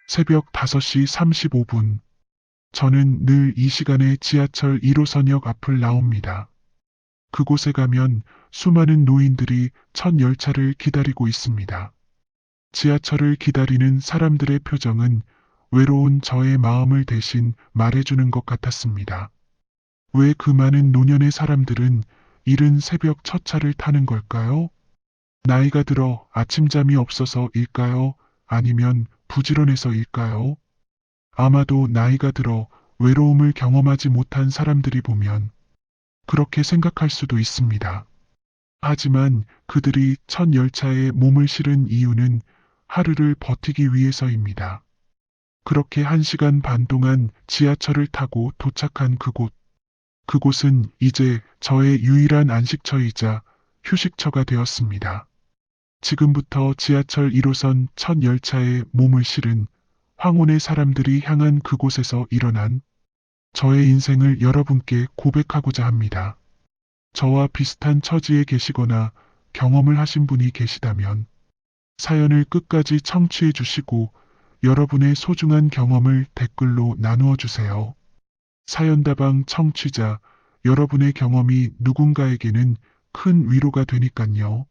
새벽 5시 35분. 저는 늘 이 시간에 지하철 1호선역 앞을 나옵니다. 그곳에 가면 수많은 노인들이 첫 열차를 기다리고 있습니다. 지하철을 기다리는 사람들의 표정은 외로운 저의 마음을 대신 말해주는 것 같았습니다. 왜 그 많은 노년의 사람들은 이른 새벽 첫 차를 타는 걸까요? 나이가 들어 아침잠이 없어서일까요? 아니면 부지런해서일까요? 아마도 나이가 들어 외로움을 경험하지 못한 사람들이 보면 그렇게 생각할 수도 있습니다. 하지만 그들이 첫 열차에 몸을 실은 이유는 하루를 버티기 위해서입니다. 그렇게 1시간 반 동안 지하철을 타고 도착한 그곳은 이제 저의 유일한 안식처이자 휴식처가 되었습니다. 지금부터 지하철 1호선 첫 열차에 몸을 실은 황혼의 사람들이 향한 그곳에서 일어난 저의 인생을 여러분께 고백하고자 합니다. 저와 비슷한 처지에 계시거나 경험을 하신 분이 계시다면 사연을 끝까지 청취해 주시고 여러분의 소중한 경험을 댓글로 나누어 주세요. 사연다방 청취자, 여러분의 경험이 누군가에게는 큰 위로가 되니깐요.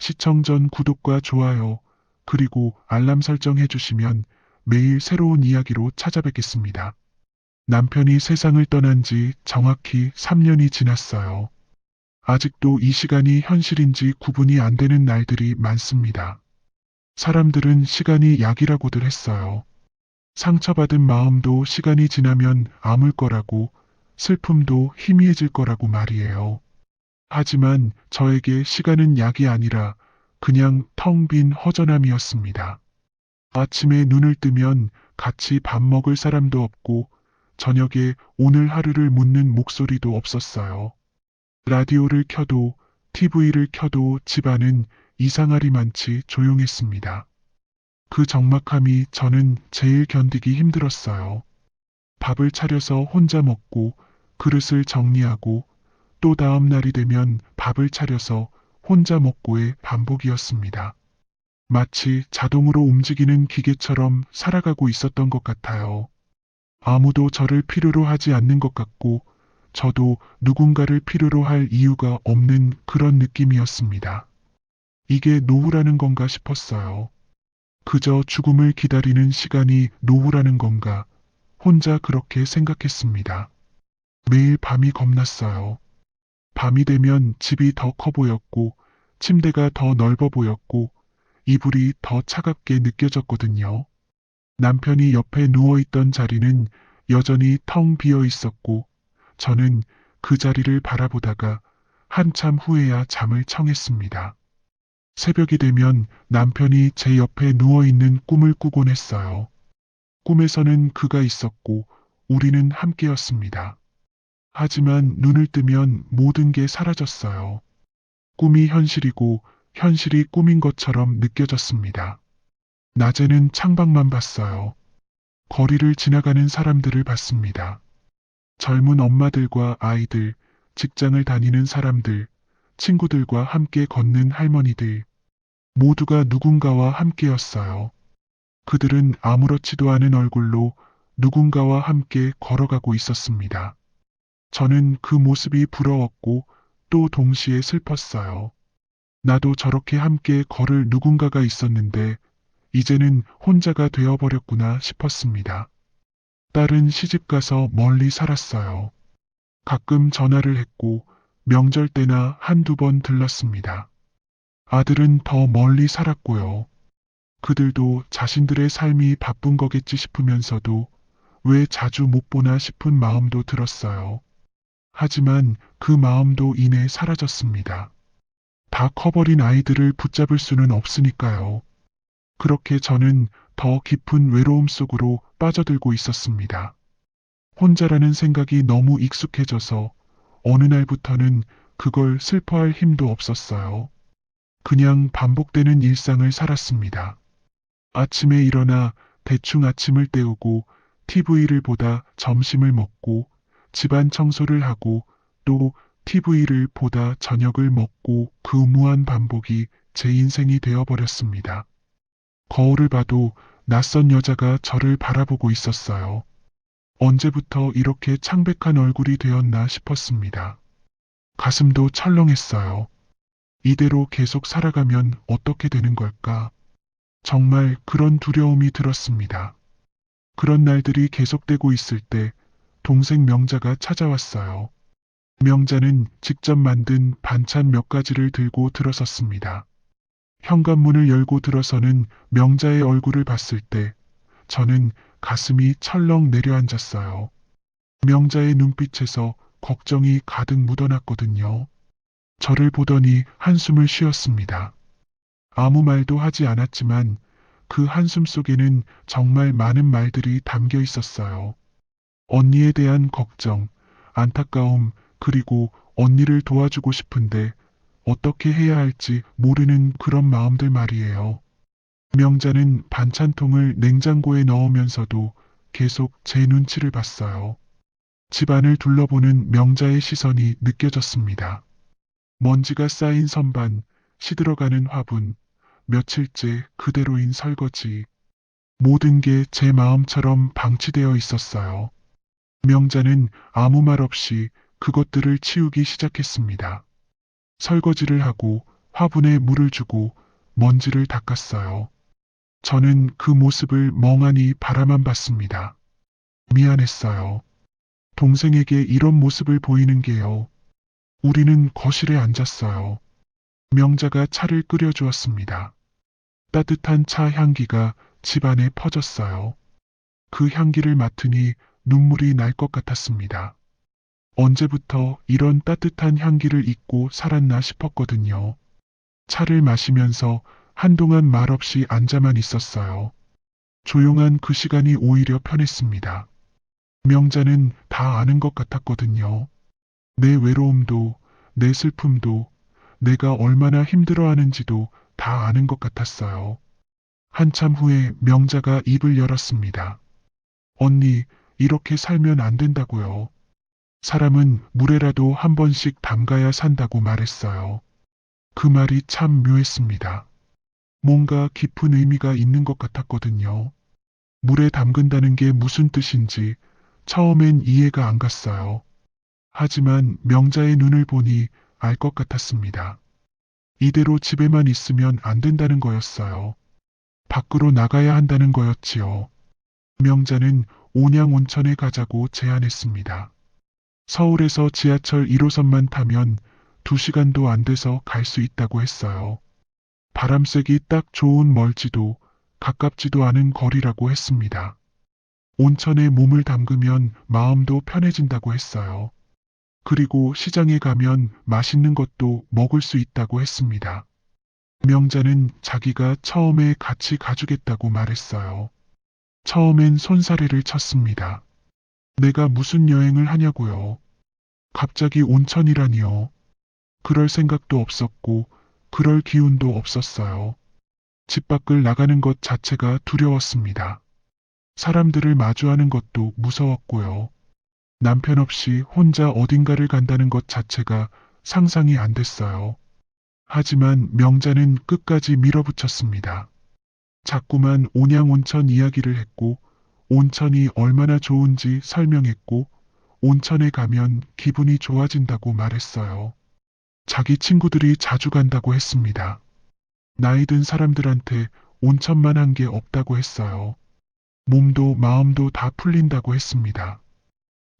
시청 전 구독과 좋아요, 그리고 알람 설정해 주시면 매일 새로운 이야기로 찾아뵙겠습니다. 남편이 세상을 떠난 지 정확히 3년이 지났어요. 아직도 이 시간이 현실인지 구분이 안 되는 날들이 많습니다. 사람들은 시간이 약이라고들 했어요. 상처받은 마음도 시간이 지나면 아물 거라고, 슬픔도 희미해질 거라고 말이에요. 하지만 저에게 시간은 약이 아니라 그냥 텅 빈 허전함이었습니다. 아침에 눈을 뜨면 같이 밥 먹을 사람도 없고 저녁에 오늘 하루를 묻는 목소리도 없었어요. 라디오를 켜도 TV를 켜도 집안은 이상하리만치 조용했습니다. 그 적막함이 저는 제일 견디기 힘들었어요. 밥을 차려서 혼자 먹고 그릇을 정리하고 또 다음 날이 되면 밥을 차려서 혼자 먹고의 반복이었습니다. 마치 자동으로 움직이는 기계처럼 살아가고 있었던 것 같아요. 아무도 저를 필요로 하지 않는 것 같고 저도 누군가를 필요로 할 이유가 없는 그런 느낌이었습니다. 이게 노후라는 건가 싶었어요. 그저 죽음을 기다리는 시간이 노후라는 건가 혼자 그렇게 생각했습니다. 매일 밤이 겁났어요. 밤이 되면 집이 더 커 보였고 침대가 더 넓어 보였고 이불이 더 차갑게 느껴졌거든요. 남편이 옆에 누워있던 자리는 여전히 텅 비어 있었고 저는 그 자리를 바라보다가 한참 후에야 잠을 청했습니다. 새벽이 되면 남편이 제 옆에 누워있는 꿈을 꾸곤 했어요. 꿈에서는 그가 있었고 우리는 함께였습니다. 하지만 눈을 뜨면 모든 게 사라졌어요. 꿈이 현실이고 현실이 꿈인 것처럼 느껴졌습니다. 낮에는 창밖만 봤어요. 거리를 지나가는 사람들을 봤습니다. 젊은 엄마들과 아이들, 직장을 다니는 사람들, 친구들과 함께 걷는 할머니들, 모두가 누군가와 함께였어요. 그들은 아무렇지도 않은 얼굴로 누군가와 함께 걸어가고 있었습니다. 저는 그 모습이 부러웠고 또 동시에 슬펐어요. 나도 저렇게 함께 걸을 누군가가 있었는데 이제는 혼자가 되어버렸구나 싶었습니다. 딸은 시집가서 멀리 살았어요. 가끔 전화를 했고 명절 때나 한두 번 들렀습니다. 아들은 더 멀리 살았고요. 그들도 자신들의 삶이 바쁜 거겠지 싶으면서도 왜 자주 못 보나 싶은 마음도 들었어요. 하지만 그 마음도 이내 사라졌습니다. 다 커버린 아이들을 붙잡을 수는 없으니까요. 그렇게 저는 더 깊은 외로움 속으로 빠져들고 있었습니다. 혼자라는 생각이 너무 익숙해져서 어느 날부터는 그걸 슬퍼할 힘도 없었어요. 그냥 반복되는 일상을 살았습니다. 아침에 일어나 대충 아침을 때우고 TV를 보다 점심을 먹고 집안 청소를 하고 또 TV를 보다 저녁을 먹고 그 무한 반복이 제 인생이 되어버렸습니다. 거울을 봐도 낯선 여자가 저를 바라보고 있었어요. 언제부터 이렇게 창백한 얼굴이 되었나 싶었습니다. 가슴도 철렁했어요. 이대로 계속 살아가면 어떻게 되는 걸까? 정말 그런 두려움이 들었습니다. 그런 날들이 계속되고 있을 때 동생 명자가 찾아왔어요. 명자는 직접 만든 반찬 몇 가지를 들고 들어섰습니다. 현관문을 열고 들어서는 명자의 얼굴을 봤을 때 저는 가슴이 철렁 내려앉았어요. 명자의 눈빛에서 걱정이 가득 묻어났거든요. 저를 보더니 한숨을 쉬었습니다. 아무 말도 하지 않았지만 그 한숨 속에는 정말 많은 말들이 담겨 있었어요. 언니에 대한 걱정, 안타까움, 그리고 언니를 도와주고 싶은데 어떻게 해야 할지 모르는 그런 마음들 말이에요. 명자는 반찬통을 냉장고에 넣으면서도 계속 제 눈치를 봤어요. 집안을 둘러보는 명자의 시선이 느껴졌습니다. 먼지가 쌓인 선반, 시들어가는 화분, 며칠째 그대로인 설거지. 모든 게 제 마음처럼 방치되어 있었어요. 명자는 아무 말 없이 그것들을 치우기 시작했습니다. 설거지를 하고 화분에 물을 주고 먼지를 닦았어요. 저는 그 모습을 멍하니 바라만 봤습니다. 미안했어요. 동생에게 이런 모습을 보이는 게요. 우리는 거실에 앉았어요. 명자가 차를 끓여주었습니다. 따뜻한 차 향기가 집안에 퍼졌어요. 그 향기를 맡으니 눈물이 날 것 같았습니다. 언제부터 이런 따뜻한 향기를 잊고 살았나 싶었거든요. 차를 마시면서 한동안 말없이 앉아만 있었어요. 조용한 그 시간이 오히려 편했습니다. 명자는 다 아는 것 같았거든요. 내 외로움도, 내 슬픔도, 내가 얼마나 힘들어하는지도 다 아는 것 같았어요. 한참 후에 명자가 입을 열었습니다. 언니, 이렇게 살면 안 된다고요. 사람은 물에라도 한 번씩 담가야 산다고 말했어요. 그 말이 참 묘했습니다. 뭔가 깊은 의미가 있는 것 같았거든요. 물에 담근다는 게 무슨 뜻인지 처음엔 이해가 안 갔어요. 하지만 명자의 눈을 보니 알 것 같았습니다. 이대로 집에만 있으면 안 된다는 거였어요. 밖으로 나가야 한다는 거였지요. 명자는 온양 온천에 가자고 제안했습니다. 서울에서 지하철 1호선만 타면 2시간도 안 돼서 갈 수 있다고 했어요. 바람쐬기 딱 좋은 멀지도 가깝지도 않은 거리라고 했습니다. 온천에 몸을 담그면 마음도 편해진다고 했어요. 그리고 시장에 가면 맛있는 것도 먹을 수 있다고 했습니다. 명자는 자기가 처음에 같이 가주겠다고 말했어요. 처음엔 손사래를 쳤습니다. 내가 무슨 여행을 하냐고요. 갑자기 온천이라니요. 그럴 생각도 없었고 그럴 기운도 없었어요. 집 밖을 나가는 것 자체가 두려웠습니다. 사람들을 마주하는 것도 무서웠고요. 남편 없이 혼자 어딘가를 간다는 것 자체가 상상이 안 됐어요. 하지만 명자는 끝까지 밀어붙였습니다. 자꾸만 온양온천 이야기를 했고 온천이 얼마나 좋은지 설명했고 온천에 가면 기분이 좋아진다고 말했어요. 자기 친구들이 자주 간다고 했습니다. 나이 든 사람들한테 온천만 한 게 없다고 했어요. 몸도 마음도 다 풀린다고 했습니다.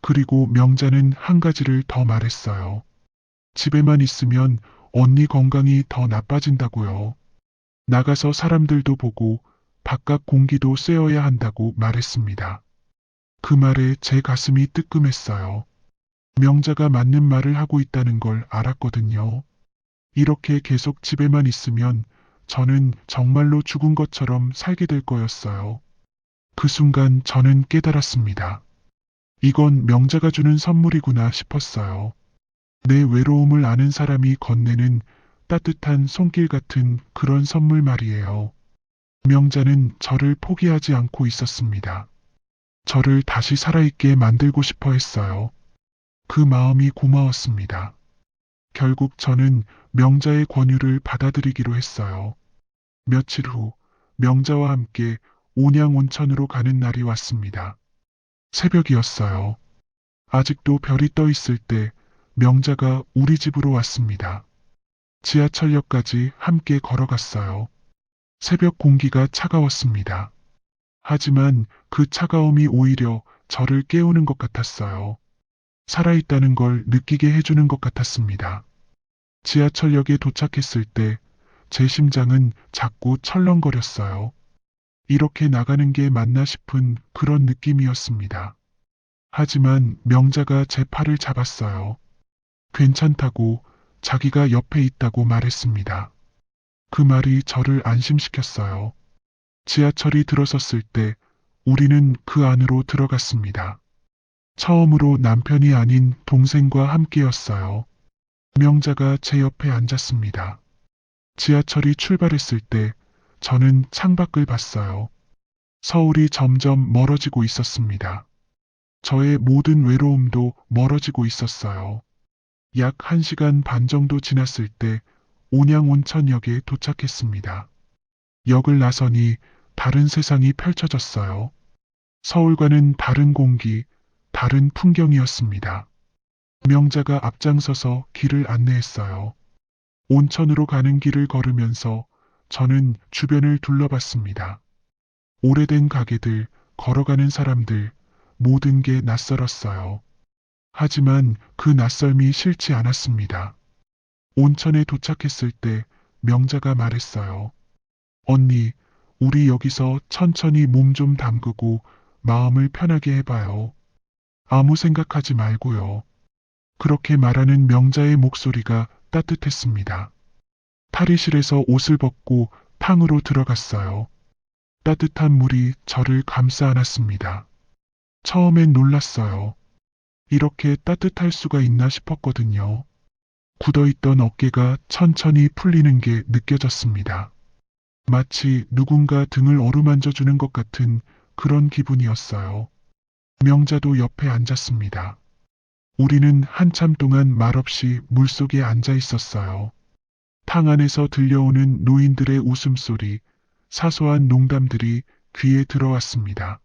그리고 명자는 한 가지를 더 말했어요. 집에만 있으면 언니 건강이 더 나빠진다고요. 나가서 사람들도 보고 바깥 공기도 쐬어야 한다고 말했습니다. 그 말에 제 가슴이 뜨끔했어요. 명자가 맞는 말을 하고 있다는 걸 알았거든요. 이렇게 계속 집에만 있으면 저는 정말로 죽은 것처럼 살게 될 거였어요. 그 순간 저는 깨달았습니다. 이건 명자가 주는 선물이구나 싶었어요. 내 외로움을 아는 사람이 건네는 따뜻한 손길 같은 그런 선물 말이에요. 명자는 저를 포기하지 않고 있었습니다. 저를 다시 살아있게 만들고 싶어 했어요. 그 마음이 고마웠습니다. 결국 저는 명자의 권유를 받아들이기로 했어요. 며칠 후 명자와 함께 온양 온천으로 가는 날이 왔습니다. 새벽이었어요. 아직도 별이 떠 있을 때 명자가 우리 집으로 왔습니다. 지하철역까지 함께 걸어갔어요. 새벽 공기가 차가웠습니다. 하지만 그 차가움이 오히려 저를 깨우는 것 같았어요. 살아있다는 걸 느끼게 해주는 것 같았습니다. 지하철역에 도착했을 때 제 심장은 자꾸 철렁거렸어요. 이렇게 나가는 게 맞나 싶은 그런 느낌이었습니다. 하지만 명자가 제 팔을 잡았어요. 괜찮다고, 자기가 옆에 있다고 말했습니다. 그 말이 저를 안심시켰어요. 지하철이 들어섰을 때 우리는 그 안으로 들어갔습니다. 처음으로 남편이 아닌 동생과 함께였어요. 명자가 제 옆에 앉았습니다. 지하철이 출발했을 때 저는 창밖을 봤어요. 서울이 점점 멀어지고 있었습니다. 저의 모든 외로움도 멀어지고 있었어요. 약 1시간 반 정도 지났을 때 온양 온천역에 도착했습니다. 역을 나서니 다른 세상이 펼쳐졌어요. 서울과는 다른 공기, 다른 풍경이었습니다. 명자가 앞장서서 길을 안내했어요. 온천으로 가는 길을 걸으면서 저는 주변을 둘러봤습니다. 오래된 가게들, 걸어가는 사람들, 모든 게 낯설었어요. 하지만 그 낯설미 싫지 않았습니다. 온천에 도착했을 때 명자가 말했어요. 언니, 우리 여기서 천천히 몸 좀 담그고 마음을 편하게 해봐요. 아무 생각하지 말고요. 그렇게 말하는 명자의 목소리가 따뜻했습니다. 탈의실에서 옷을 벗고 탕으로 들어갔어요. 따뜻한 물이 저를 감싸 안았습니다. 처음엔 놀랐어요. 이렇게 따뜻할 수가 있나 싶었거든요. 굳어있던 어깨가 천천히 풀리는 게 느껴졌습니다. 마치 누군가 등을 어루만져 주는 것 같은 그런 기분이었어요. 명자도 옆에 앉았습니다. 우리는 한참 동안 말없이 물속에 앉아 있었어요. 탕 안에서 들려오는 노인들의 웃음소리, 사소한 농담들이 귀에 들어왔습니다.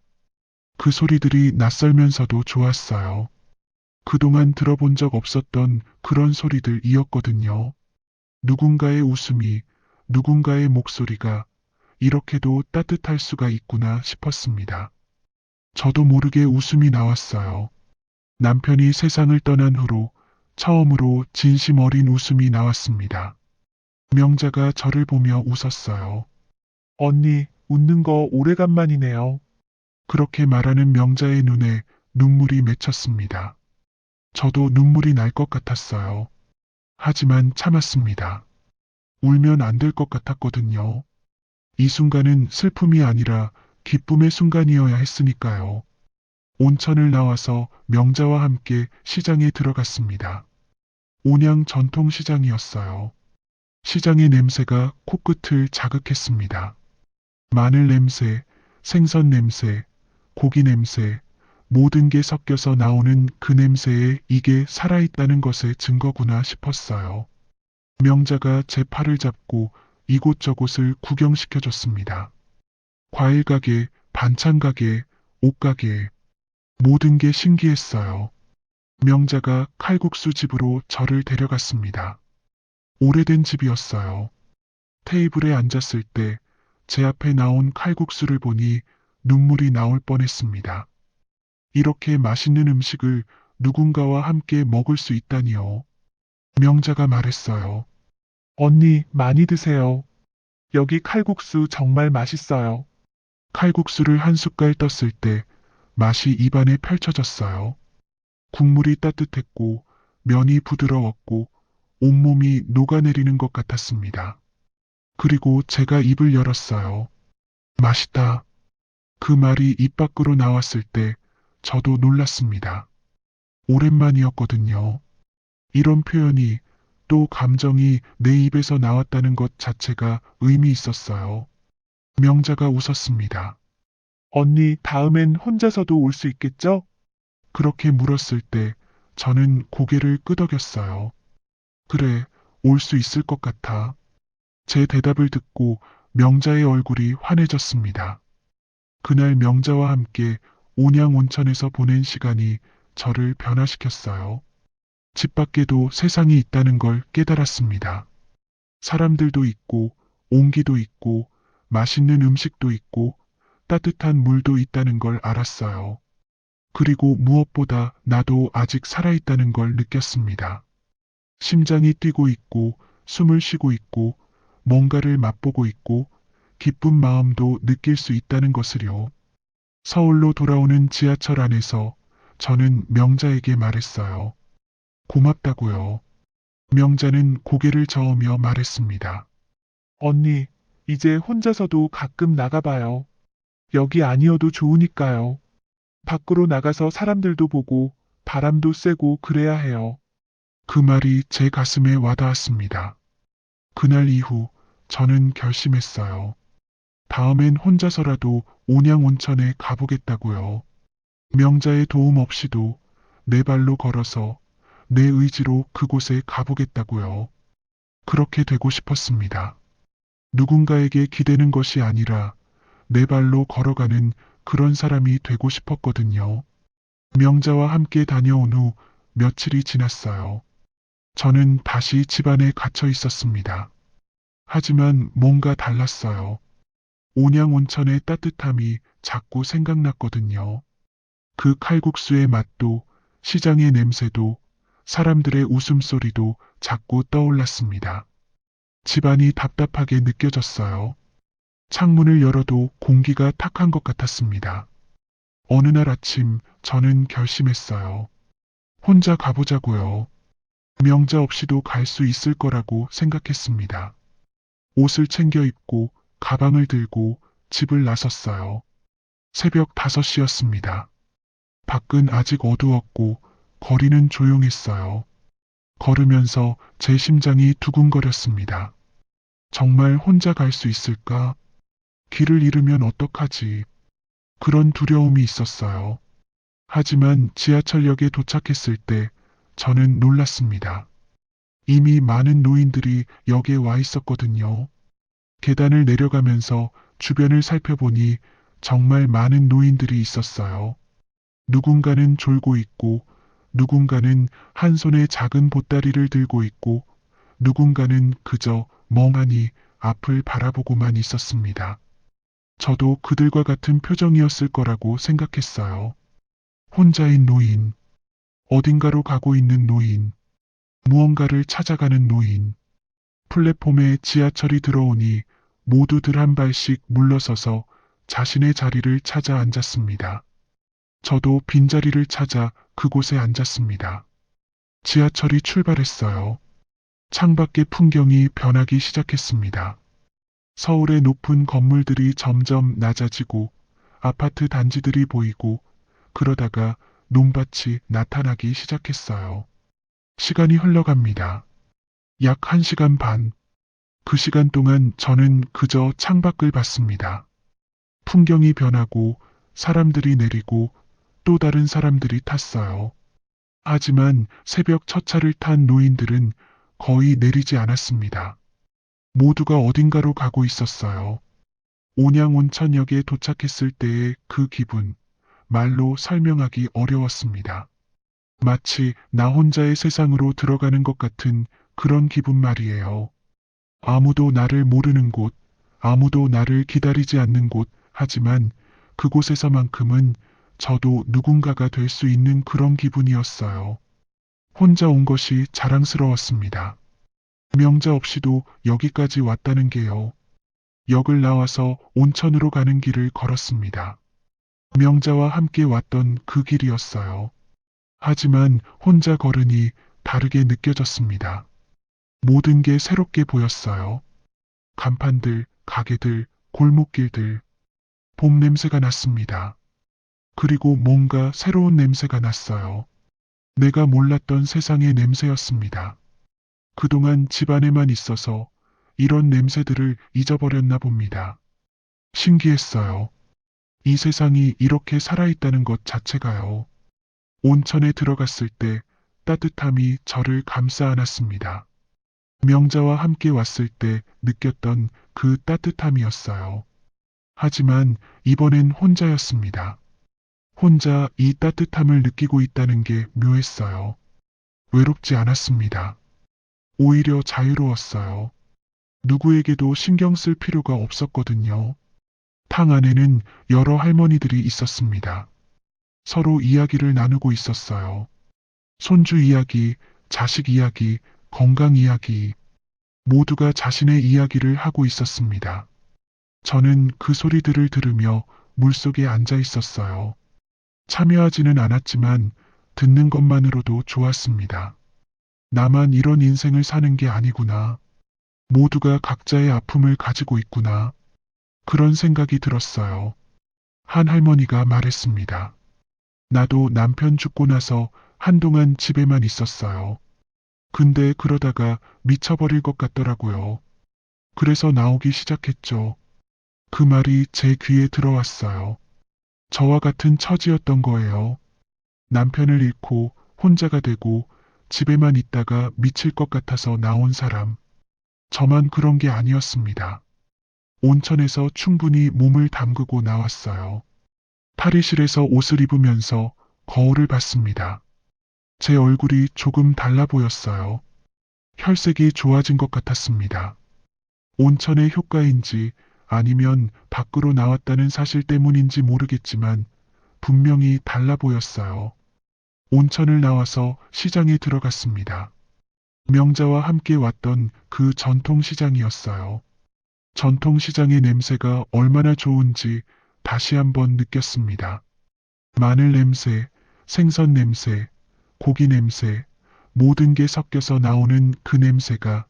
그 소리들이 낯설면서도 좋았어요. 그동안 들어본 적 없었던 그런 소리들이었거든요. 누군가의 웃음이, 누군가의 목소리가 이렇게도 따뜻할 수가 있구나 싶었습니다. 저도 모르게 웃음이 나왔어요. 남편이 세상을 떠난 후로 처음으로 진심 어린 웃음이 나왔습니다. 명자가 저를 보며 웃었어요. 언니, 웃는 거 오래간만이네요. 그렇게 말하는 명자의 눈에 눈물이 맺혔습니다. 저도 눈물이 날 것 같았어요. 하지만 참았습니다. 울면 안 될 것 같았거든요. 이 순간은 슬픔이 아니라 기쁨의 순간이어야 했으니까요. 온천을 나와서 명자와 함께 시장에 들어갔습니다. 온양 전통시장이었어요. 시장의 냄새가 코끝을 자극했습니다. 마늘 냄새, 생선 냄새, 고기 냄새, 모든 게 섞여서 나오는 그 냄새에 이게 살아있다는 것의 증거구나 싶었어요. 명자가 제 팔을 잡고 이곳저곳을 구경시켜줬습니다. 과일 가게, 반찬 가게, 옷 가게, 모든 게 신기했어요. 명자가 칼국수 집으로 저를 데려갔습니다. 오래된 집이었어요. 테이블에 앉았을 때 제 앞에 나온 칼국수를 보니 눈물이 나올 뻔했습니다. 이렇게 맛있는 음식을 누군가와 함께 먹을 수 있다니요. 명자가 말했어요. 언니, 많이 드세요. 여기 칼국수 정말 맛있어요. 칼국수를 한 숟갈 떴을 때 맛이 입안에 펼쳐졌어요. 국물이 따뜻했고 면이 부드러웠고 온몸이 녹아내리는 것 같았습니다. 그리고 제가 입을 열었어요. 맛있다. 그 말이 입 밖으로 나왔을 때 저도 놀랐습니다. 오랜만이었거든요. 이런 표현이 또 감정이 내 입에서 나왔다는 것 자체가 의미 있었어요. 명자가 웃었습니다. 언니, 다음엔 혼자서도 올 수 있겠죠? 그렇게 물었을 때 저는 고개를 끄덕였어요. 그래, 올 수 있을 것 같아. 제 대답을 듣고 명자의 얼굴이 환해졌습니다. 그날 명자와 함께 온양 온천에서 보낸 시간이 저를 변화시켰어요. 집 밖에도 세상이 있다는 걸 깨달았습니다. 사람들도 있고, 온기도 있고, 맛있는 음식도 있고, 따뜻한 물도 있다는 걸 알았어요. 그리고 무엇보다 나도 아직 살아있다는 걸 느꼈습니다. 심장이 뛰고 있고, 숨을 쉬고 있고, 뭔가를 맛보고 있고, 기쁜 마음도 느낄 수 있다는 것을요. 서울로 돌아오는 지하철 안에서 저는 명자에게 말했어요. 고맙다고요. 명자는 고개를 저으며 말했습니다. 언니, 이제 혼자서도 가끔 나가봐요. 여기 아니어도 좋으니까요. 밖으로 나가서 사람들도 보고 바람도 쐬고 그래야 해요. 그 말이 제 가슴에 와닿았습니다. 그날 이후 저는 결심했어요. 다음엔 혼자서라도 온양 온천에 가보겠다고요. 명자의 도움 없이도 내 발로 걸어서 내 의지로 그곳에 가보겠다고요. 그렇게 되고 싶었습니다. 누군가에게 기대는 것이 아니라 내 발로 걸어가는 그런 사람이 되고 싶었거든요. 명자와 함께 다녀온 후 며칠이 지났어요. 저는 다시 집안에 갇혀 있었습니다. 하지만 뭔가 달랐어요. 온양 온천의 따뜻함이 자꾸 생각났거든요. 그 칼국수의 맛도, 시장의 냄새도, 사람들의 웃음소리도 자꾸 떠올랐습니다. 집안이 답답하게 느껴졌어요. 창문을 열어도 공기가 탁한 것 같았습니다. 어느 날 아침 저는 결심했어요. 혼자 가보자고요. 명자 없이도 갈 수 있을 거라고 생각했습니다. 옷을 챙겨 입고 가방을 들고 집을 나섰어요. 새벽 5시였습니다. 밖은 아직 어두웠고 거리는 조용했어요. 걸으면서 제 심장이 두근거렸습니다. 정말 혼자 갈 수 있을까? 길을 잃으면 어떡하지? 그런 두려움이 있었어요. 하지만 지하철역에 도착했을 때 저는 놀랐습니다. 이미 많은 노인들이 역에 와 있었거든요. 계단을 내려가면서 주변을 살펴보니 정말 많은 노인들이 있었어요. 누군가는 졸고 있고, 누군가는 한 손에 작은 보따리를 들고 있고, 누군가는 그저 멍하니 앞을 바라보고만 있었습니다. 저도 그들과 같은 표정이었을 거라고 생각했어요. 혼자인 노인, 어딘가로 가고 있는 노인, 무언가를 찾아가는 노인. 플랫폼에 지하철이 들어오니 모두들 한 발씩 물러서서 자신의 자리를 찾아 앉았습니다. 저도 빈자리를 찾아 그곳에 앉았습니다. 지하철이 출발했어요. 창밖의 풍경이 변하기 시작했습니다. 서울의 높은 건물들이 점점 낮아지고 아파트 단지들이 보이고 그러다가 논밭이 나타나기 시작했어요. 시간이 흘러갑니다. 약 1시간 반. 그 시간 동안 저는 그저 창밖을 봤습니다. 풍경이 변하고 사람들이 내리고 또 다른 사람들이 탔어요. 하지만 새벽 첫 차를 탄 노인들은 거의 내리지 않았습니다. 모두가 어딘가로 가고 있었어요. 온양 온천역에 도착했을 때의 그 기분, 말로 설명하기 어려웠습니다. 마치 나 혼자의 세상으로 들어가는 것 같은 그런 기분 말이에요. 아무도 나를 모르는 곳, 아무도 나를 기다리지 않는 곳, 하지만 그곳에서만큼은 저도 누군가가 될 수 있는 그런 기분이었어요. 혼자 온 것이 자랑스러웠습니다. 명자 없이도 여기까지 왔다는 게요. 역을 나와서 온천으로 가는 길을 걸었습니다. 명자와 함께 왔던 그 길이었어요. 하지만 혼자 걸으니 다르게 느껴졌습니다. 모든 게 새롭게 보였어요. 간판들, 가게들, 골목길들. 봄 냄새가 났습니다. 그리고 뭔가 새로운 냄새가 났어요. 내가 몰랐던 세상의 냄새였습니다. 그동안 집안에만 있어서 이런 냄새들을 잊어버렸나 봅니다. 신기했어요. 이 세상이 이렇게 살아있다는 것 자체가요. 온천에 들어갔을 때 따뜻함이 저를 감싸 안았습니다. 명자와 함께 왔을 때 느꼈던 그 따뜻함이었어요. 하지만 이번엔 혼자였습니다. 혼자 이 따뜻함을 느끼고 있다는 게 묘했어요. 외롭지 않았습니다. 오히려 자유로웠어요. 누구에게도 신경 쓸 필요가 없었거든요. 탕 안에는 여러 할머니들이 있었습니다. 서로 이야기를 나누고 있었어요. 손주 이야기, 자식 이야기, 건강 이야기. 모두가 자신의 이야기를 하고 있었습니다. 저는 그 소리들을 들으며 물속에 앉아 있었어요. 참여하지는 않았지만 듣는 것만으로도 좋았습니다. 나만 이런 인생을 사는 게 아니구나. 모두가 각자의 아픔을 가지고 있구나. 그런 생각이 들었어요. 한 할머니가 말했습니다. 나도 남편 죽고 나서 한동안 집에만 있었어요. 근데 그러다가 미쳐버릴 것 같더라고요. 그래서 나오기 시작했죠. 그 말이 제 귀에 들어왔어요. 저와 같은 처지였던 거예요. 남편을 잃고 혼자가 되고 집에만 있다가 미칠 것 같아서 나온 사람. 저만 그런 게 아니었습니다. 온천에서 충분히 몸을 담그고 나왔어요. 탈의실에서 옷을 입으면서 거울을 봤습니다. 제 얼굴이 조금 달라 보였어요. 혈색이 좋아진 것 같았습니다. 온천의 효과인지 아니면 밖으로 나왔다는 사실 때문인지 모르겠지만 분명히 달라 보였어요. 온천을 나와서 시장에 들어갔습니다. 명자와 함께 왔던 그 전통시장이었어요. 전통시장의 냄새가 얼마나 좋은지 다시 한번 느꼈습니다. 마늘 냄새, 생선 냄새, 고기 냄새, 모든 게 섞여서 나오는 그 냄새가,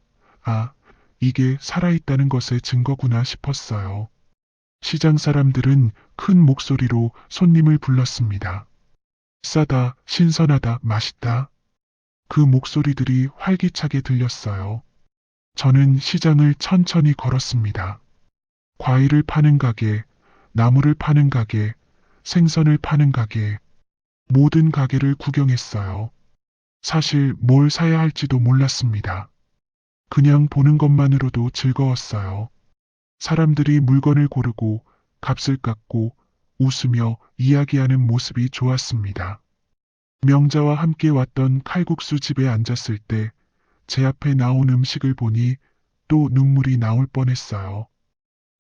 이게 살아있다는 것의 증거구나 싶었어요. 시장 사람들은 큰 목소리로 손님을 불렀습니다. 싸다, 신선하다, 맛있다. 그 목소리들이 활기차게 들렸어요. 저는 시장을 천천히 걸었습니다. 과일을 파는 가게, 나물을 파는 가게, 생선을 파는 가게, 모든 가게를 구경했어요. 사실 뭘 사야 할지도 몰랐습니다. 그냥 보는 것만으로도 즐거웠어요. 사람들이 물건을 고르고 값을 깎고 웃으며 이야기하는 모습이 좋았습니다. 명자와 함께 왔던 칼국수 집에 앉았을 때 제 앞에 나온 음식을 보니 또 눈물이 나올 뻔했어요.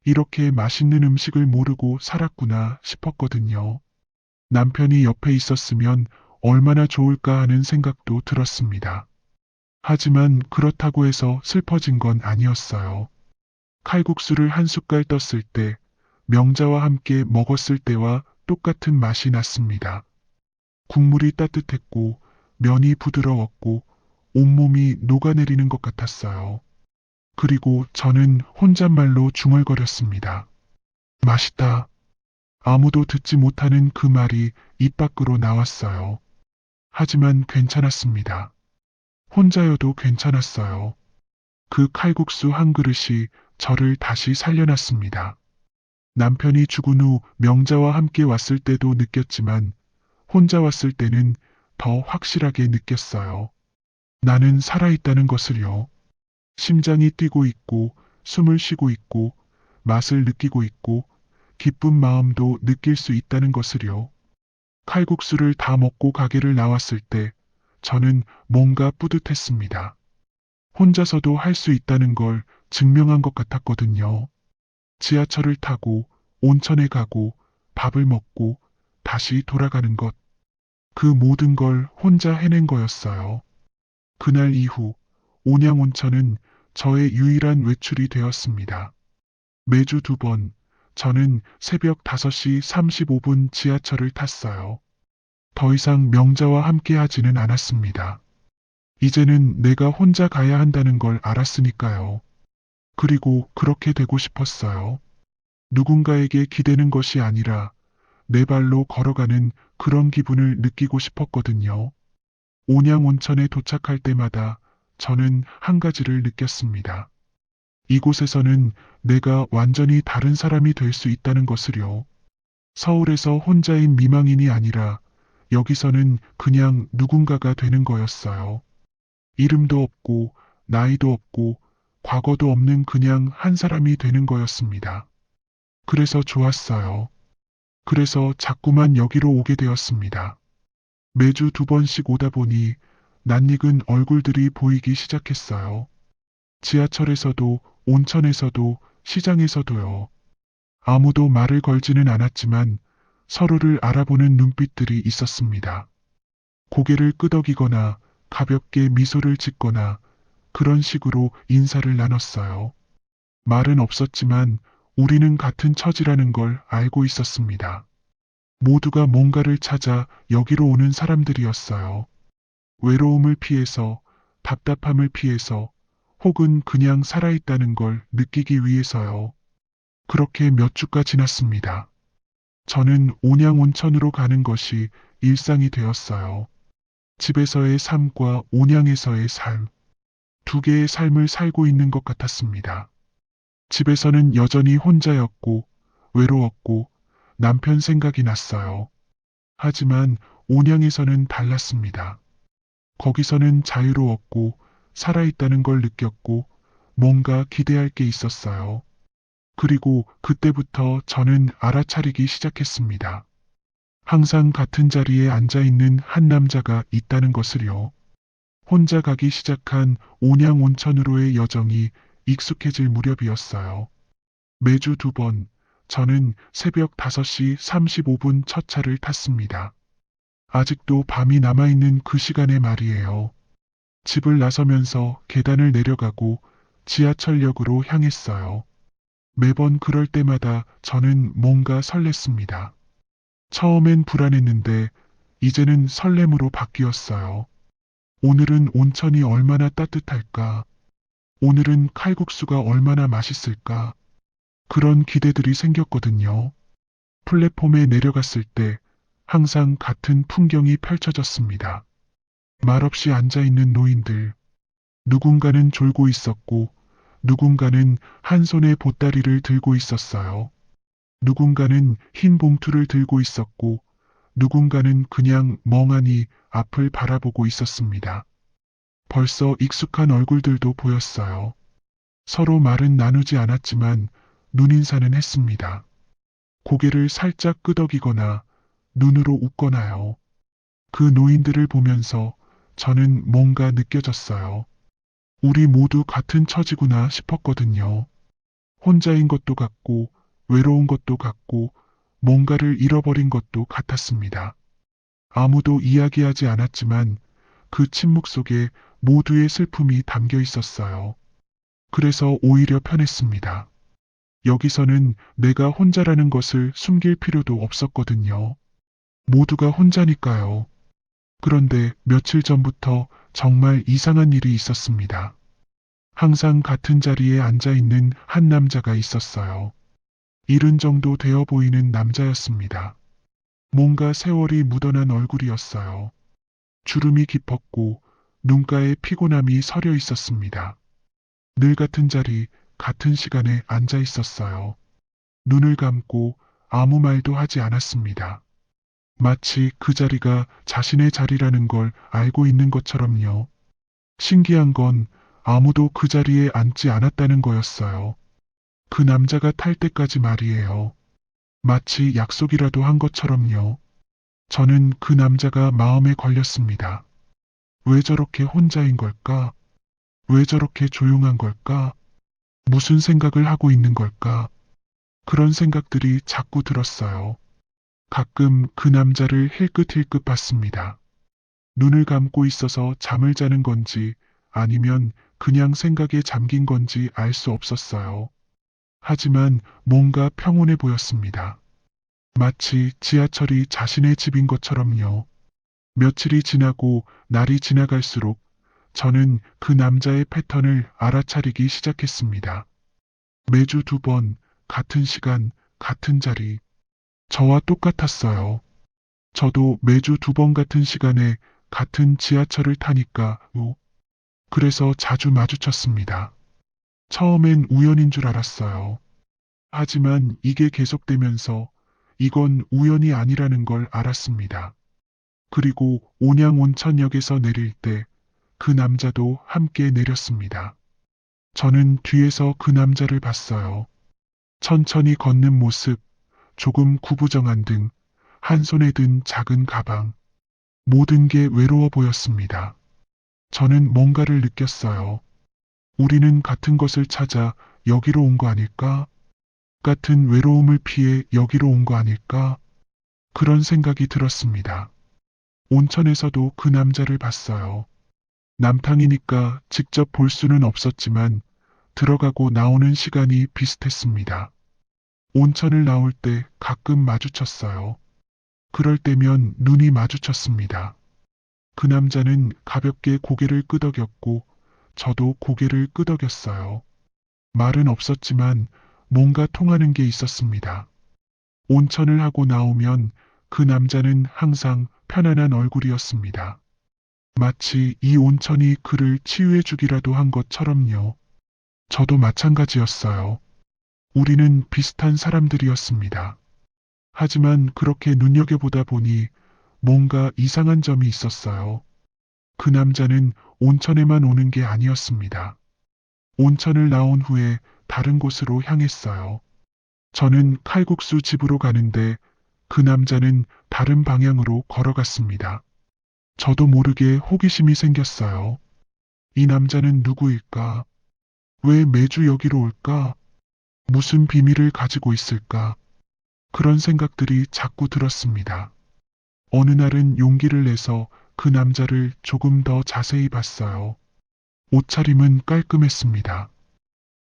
이렇게 맛있는 음식을 모르고 살았구나 싶었거든요. 남편이 옆에 있었으면 얼마나 좋을까 하는 생각도 들었습니다. 하지만 그렇다고 해서 슬퍼진 건 아니었어요. 칼국수를 한 숟갈 떴을 때, 명자와 함께 먹었을 때와 똑같은 맛이 났습니다. 국물이 따뜻했고, 면이 부드러웠고, 온몸이 녹아내리는 것 같았어요. 그리고 저는 혼잣말로 중얼거렸습니다. 맛있다. 아무도 듣지 못하는 그 말이 입 밖으로 나왔어요. 하지만 괜찮았습니다. 혼자여도 괜찮았어요. 그 칼국수 한 그릇이 저를 다시 살려놨습니다. 남편이 죽은 후 명자와 함께 왔을 때도 느꼈지만 혼자 왔을 때는 더 확실하게 느꼈어요. 나는 살아있다는 것을요. 심장이 뛰고 있고 숨을 쉬고 있고 맛을 느끼고 있고 기쁜 마음도 느낄 수 있다는 것을요. 칼국수를 다 먹고 가게를 나왔을 때 저는 뭔가 뿌듯했습니다. 혼자서도 할 수 있다는 걸 증명한 것 같았거든요. 지하철을 타고 온천에 가고 밥을 먹고 다시 돌아가는 것. 그 모든 걸 혼자 해낸 거였어요. 그날 이후 온양온천은 저의 유일한 외출이 되었습니다. 매주 2번 저는 새벽 5시 35분 지하철을 탔어요. 더 이상 명자와 함께 하지는 않았습니다. 이제는 내가 혼자 가야 한다는 걸 알았으니까요. 그리고 그렇게 되고 싶었어요. 누군가에게 기대는 것이 아니라 내 발로 걸어가는 그런 기분을 느끼고 싶었거든요. 온양온천에 도착할 때마다 저는 한 가지를 느꼈습니다. 이곳에서는 내가 완전히 다른 사람이 될 수 있다는 것을요. 서울에서 혼자인 미망인이 아니라 여기서는 그냥 누군가가 되는 거였어요. 이름도 없고 나이도 없고 과거도 없는 그냥 한 사람이 되는 거였습니다. 그래서 좋았어요. 그래서 자꾸만 여기로 오게 되었습니다. 매주 2번씩 오다 보니 낯익은 얼굴들이 보이기 시작했어요. 지하철에서도, 온천에서도, 시장에서도요. 아무도 말을 걸지는 않았지만 서로를 알아보는 눈빛들이 있었습니다. 고개를 끄덕이거나 가볍게 미소를 짓거나 그런 식으로 인사를 나눴어요. 말은 없었지만 우리는 같은 처지라는 걸 알고 있었습니다. 모두가 뭔가를 찾아 여기로 오는 사람들이었어요. 외로움을 피해서, 답답함을 피해서, 혹은 그냥 살아있다는 걸 느끼기 위해서요. 그렇게 몇 주가 지났습니다. 저는 온양온천으로 가는 것이 일상이 되었어요. 집에서의 삶과 온양에서의 삶, 두 개의 삶을 살고 있는 것 같았습니다. 집에서는 여전히 혼자였고, 외로웠고, 남편 생각이 났어요. 하지만 온양에서는 달랐습니다. 거기서는 자유로웠고, 살아있다는 걸 느꼈고, 뭔가 기대할 게 있었어요. 그리고 그때부터 저는 알아차리기 시작했습니다. 항상 같은 자리에 앉아 있는 한 남자가 있다는 것을요. 혼자 가기 시작한 온양 온천으로의 여정이 익숙해질 무렵이었어요. 매주 2번, 저는 새벽 5시 35분 첫 차를 탔습니다. 아직도 밤이 남아있는 그 시간에 말이에요. 집을 나서면서 계단을 내려가고 지하철역으로 향했어요. 매번 그럴 때마다 저는 뭔가 설렜습니다. 처음엔 불안했는데 이제는 설렘으로 바뀌었어요. 오늘은 온천이 얼마나 따뜻할까? 오늘은 칼국수가 얼마나 맛있을까? 그런 기대들이 생겼거든요. 플랫폼에 내려갔을 때 항상 같은 풍경이 펼쳐졌습니다. 말없이 앉아있는 노인들. 누군가는 졸고 있었고, 누군가는 한 손에 보따리를 들고 있었어요. 누군가는 흰 봉투를 들고 있었고, 누군가는 그냥 멍하니 앞을 바라보고 있었습니다. 벌써 익숙한 얼굴들도 보였어요. 서로 말은 나누지 않았지만 눈인사는 했습니다. 고개를 살짝 끄덕이거나 눈으로 웃거나요. 그 노인들을 보면서 저는 뭔가 느껴졌어요. 우리 모두 같은 처지구나 싶었거든요. 혼자인 것도 같고, 외로운 것도 같고, 뭔가를 잃어버린 것도 같았습니다. 아무도 이야기하지 않았지만 그 침묵 속에 모두의 슬픔이 담겨 있었어요. 그래서 오히려 편했습니다. 여기서는 내가 혼자라는 것을 숨길 필요도 없었거든요. 모두가 혼자니까요. 그런데 며칠 전부터 정말 이상한 일이 있었습니다. 항상 같은 자리에 앉아 있는 한 남자가 있었어요. 70 정도 되어 보이는 남자였습니다. 뭔가 세월이 묻어난 얼굴이었어요. 주름이 깊었고 눈가에 피곤함이 서려 있었습니다. 늘 같은 자리, 같은 시간에 앉아 있었어요. 눈을 감고 아무 말도 하지 않았습니다. 마치 그 자리가 자신의 자리라는 걸 알고 있는 것처럼요. 신기한 건 아무도 그 자리에 앉지 않았다는 거였어요. 그 남자가 탈 때까지 말이에요. 마치 약속이라도 한 것처럼요. 저는 그 남자가 마음에 걸렸습니다. 왜 저렇게 혼자인 걸까? 왜 저렇게 조용한 걸까? 무슨 생각을 하고 있는 걸까? 그런 생각들이 자꾸 들었어요. 가끔 그 남자를 힐끗힐끗 봤습니다. 눈을 감고 있어서 잠을 자는 건지 아니면 그냥 생각에 잠긴 건지 알 수 없었어요. 하지만 뭔가 평온해 보였습니다. 마치 지하철이 자신의 집인 것처럼요. 며칠이 지나고 날이 지나갈수록 저는 그 남자의 패턴을 알아차리기 시작했습니다. 매주 2번, 같은 시간, 같은 자리. 저와 똑같았어요. 저도 매주 2번 같은 시간에 같은 지하철을 타니까, 그래서 자주 마주쳤습니다. 처음엔 우연인 줄 알았어요. 하지만 이게 계속되면서 이건 우연이 아니라는 걸 알았습니다. 그리고 온양온천역에서 내릴 때 그 남자도 함께 내렸습니다. 저는 뒤에서 그 남자를 봤어요. 천천히 걷는 모습, 조금 구부정한 등, 한 손에 든 작은 가방. 모든 게 외로워 보였습니다. 저는 뭔가를 느꼈어요. 우리는 같은 것을 찾아 여기로 온 거 아닐까? 같은 외로움을 피해 여기로 온 거 아닐까? 그런 생각이 들었습니다. 온천에서도 그 남자를 봤어요. 남탕이니까 직접 볼 수는 없었지만 들어가고 나오는 시간이 비슷했습니다. 온천을 나올 때 가끔 마주쳤어요. 그럴 때면 눈이 마주쳤습니다. 그 남자는 가볍게 고개를 끄덕였고 저도 고개를 끄덕였어요. 말은 없었지만 뭔가 통하는 게 있었습니다. 온천을 하고 나오면 그 남자는 항상 편안한 얼굴이었습니다. 마치 이 온천이 그를 치유해 주기라도 한 것처럼요. 저도 마찬가지였어요. 우리는 비슷한 사람들이었습니다. 하지만 그렇게 눈여겨보다 보니 뭔가 이상한 점이 있었어요. 그 남자는 온천에만 오는 게 아니었습니다. 온천을 나온 후에 다른 곳으로 향했어요. 저는 칼국수 집으로 가는데 그 남자는 다른 방향으로 걸어갔습니다. 저도 모르게 호기심이 생겼어요. 이 남자는 누구일까? 왜 매주 여기로 올까? 무슨 비밀을 가지고 있을까? 그런 생각들이 자꾸 들었습니다. 어느 날은 용기를 내서 그 남자를 조금 더 자세히 봤어요. 옷차림은 깔끔했습니다.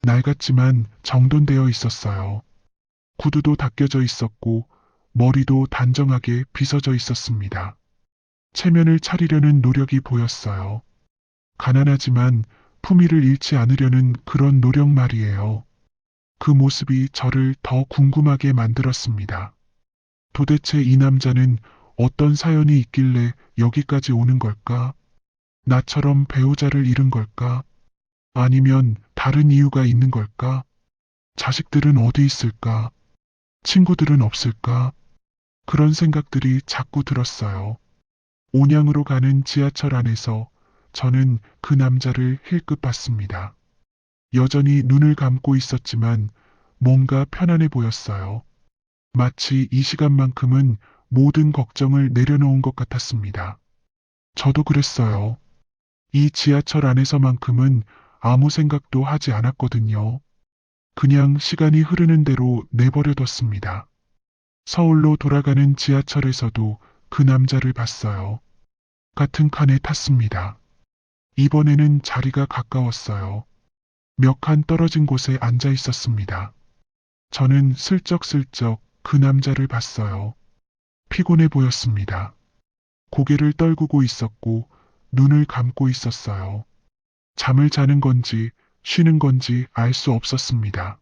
낡았지만 정돈되어 있었어요. 구두도 닦여져 있었고 머리도 단정하게 빗어져 있었습니다. 체면을 차리려는 노력이 보였어요. 가난하지만 품위를 잃지 않으려는 그런 노력 말이에요. 그 모습이 저를 더 궁금하게 만들었습니다. 도대체 이 남자는 어떤 사연이 있길래 여기까지 오는 걸까? 나처럼 배우자를 잃은 걸까? 아니면 다른 이유가 있는 걸까? 자식들은 어디 있을까? 친구들은 없을까? 그런 생각들이 자꾸 들었어요. 온양으로 가는 지하철 안에서 저는 그 남자를 힐끗 봤습니다. 여전히 눈을 감고 있었지만 뭔가 편안해 보였어요. 마치 이 시간만큼은 모든 걱정을 내려놓은 것 같았습니다. 저도 그랬어요. 이 지하철 안에서만큼은 아무 생각도 하지 않았거든요. 그냥 시간이 흐르는 대로 내버려뒀습니다. 서울로 돌아가는 지하철에서도 그 남자를 봤어요. 같은 칸에 탔습니다. 이번에는 자리가 가까웠어요. 몇 칸 떨어진 곳에 앉아 있었습니다. 저는 슬쩍슬쩍 그 남자를 봤어요. 피곤해 보였습니다. 고개를 떨구고 있었고 눈을 감고 있었어요. 잠을 자는 건지 쉬는 건지 알 수 없었습니다.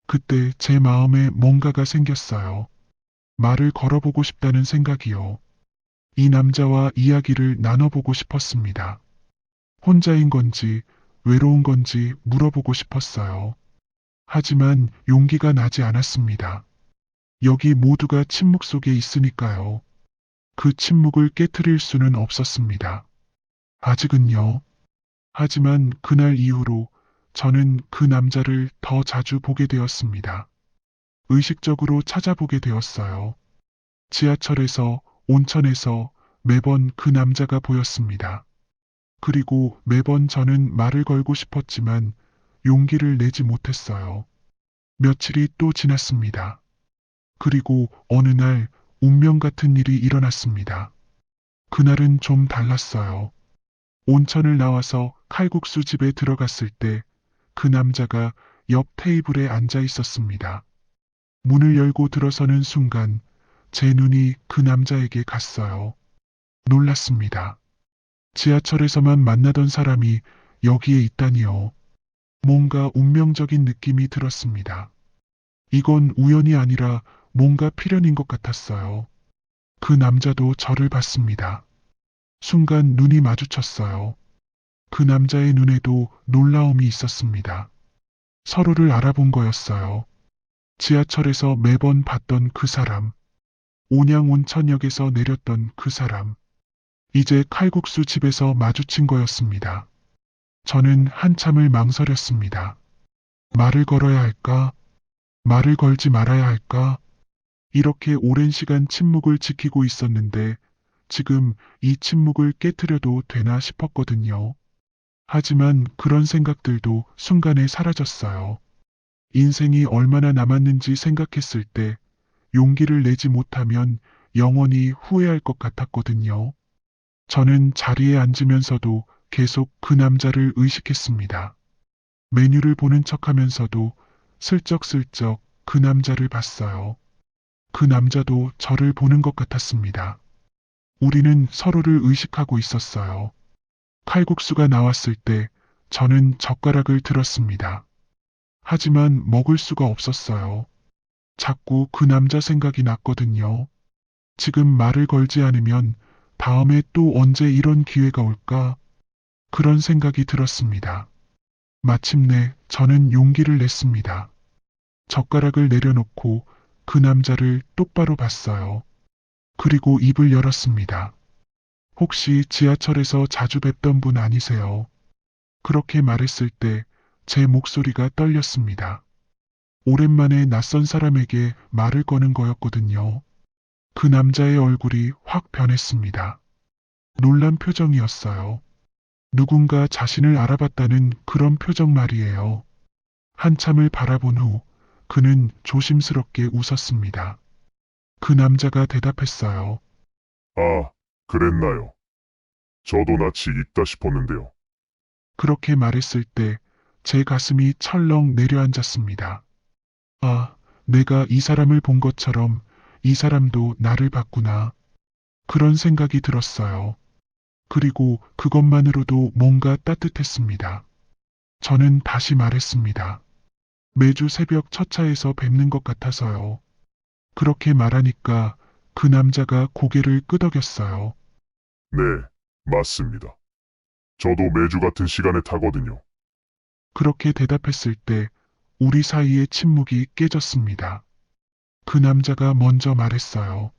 그때 제 마음에 뭔가가 생겼어요. 말을 걸어보고 싶다는 생각이요. 이 남자와 이야기를 나눠보고 싶었습니다. 혼자인 건지 외로운 건지 물어보고 싶었어요. 하지만 용기가 나지 않았습니다. 여기 모두가 침묵 속에 있으니까요. 그 침묵을 깨트릴 수는 없었습니다. 아직은요. 하지만 그날 이후로 저는 그 남자를 더 자주 보게 되었습니다. 의식적으로 찾아보게 되었어요. 지하철에서, 온천에서 매번 그 남자가 보였습니다. 그리고 매번 저는 말을 걸고 싶었지만 용기를 내지 못했어요. 며칠이 또 지났습니다. 그리고 어느 날 운명 같은 일이 일어났습니다. 그날은 좀 달랐어요. 온천을 나와서 칼국수 집에 들어갔을 때 그 남자가 옆 테이블에 앉아 있었습니다. 문을 열고 들어서는 순간 제 눈이 그 남자에게 갔어요. 놀랐습니다. 지하철에서만 만나던 사람이 여기에 있다니요. 뭔가 운명적인 느낌이 들었습니다. 이건 우연이 아니라 뭔가 필연인 것 같았어요. 그 남자도 저를 봤습니다. 순간 눈이 마주쳤어요. 그 남자의 눈에도 놀라움이 있었습니다. 서로를 알아본 거였어요. 지하철에서 매번 봤던 그 사람, 온양 온천역에서 내렸던 그 사람, 이제 칼국수 집에서 마주친 거였습니다. 저는 한참을 망설였습니다. 말을 걸어야 할까? 말을 걸지 말아야 할까? 이렇게 오랜 시간 침묵을 지키고 있었는데 지금 이 침묵을 깨트려도 되나 싶었거든요. 하지만 그런 생각들도 순간에 사라졌어요. 인생이 얼마나 남았는지 생각했을 때 용기를 내지 못하면 영원히 후회할 것 같았거든요. 저는 자리에 앉으면서도 계속 그 남자를 의식했습니다. 메뉴를 보는 척 하면서도 슬쩍슬쩍 그 남자를 봤어요. 그 남자도 저를 보는 것 같았습니다. 우리는 서로를 의식하고 있었어요. 칼국수가 나왔을 때 저는 젓가락을 들었습니다. 하지만 먹을 수가 없었어요. 자꾸 그 남자 생각이 났거든요. 지금 말을 걸지 않으면 다음에 또 언제 이런 기회가 올까? 그런 생각이 들었습니다. 마침내 저는 용기를 냈습니다. 젓가락을 내려놓고 그 남자를 똑바로 봤어요. 그리고 입을 열었습니다. 혹시 지하철에서 자주 뵙던 분 아니세요? 그렇게 말했을 때 제 목소리가 떨렸습니다. 오랜만에 낯선 사람에게 말을 거는 거였거든요. 그 남자의 얼굴이 확 변했습니다. 놀란 표정이었어요. 누군가 자신을 알아봤다는 그런 표정 말이에요. 한참을 바라본 후 그는 조심스럽게 웃었습니다. 그 남자가 대답했어요. 아, 그랬나요? 저도 낯이 익다 싶었는데요. 그렇게 말했을 때 제 가슴이 철렁 내려앉았습니다. 아, 내가 이 사람을 본 것처럼 이 사람도 나를 봤구나. 그런 생각이 들었어요. 그리고 그것만으로도 뭔가 따뜻했습니다. 저는 다시 말했습니다. 매주 새벽 첫 차에서 뵙는 것 같아서요. 그렇게 말하니까 그 남자가 고개를 끄덕였어요. 네, 맞습니다. 저도 매주 같은 시간에 타거든요. 그렇게 대답했을 때 우리 사이의 침묵이 깨졌습니다. 그 남자가 먼저 말했어요.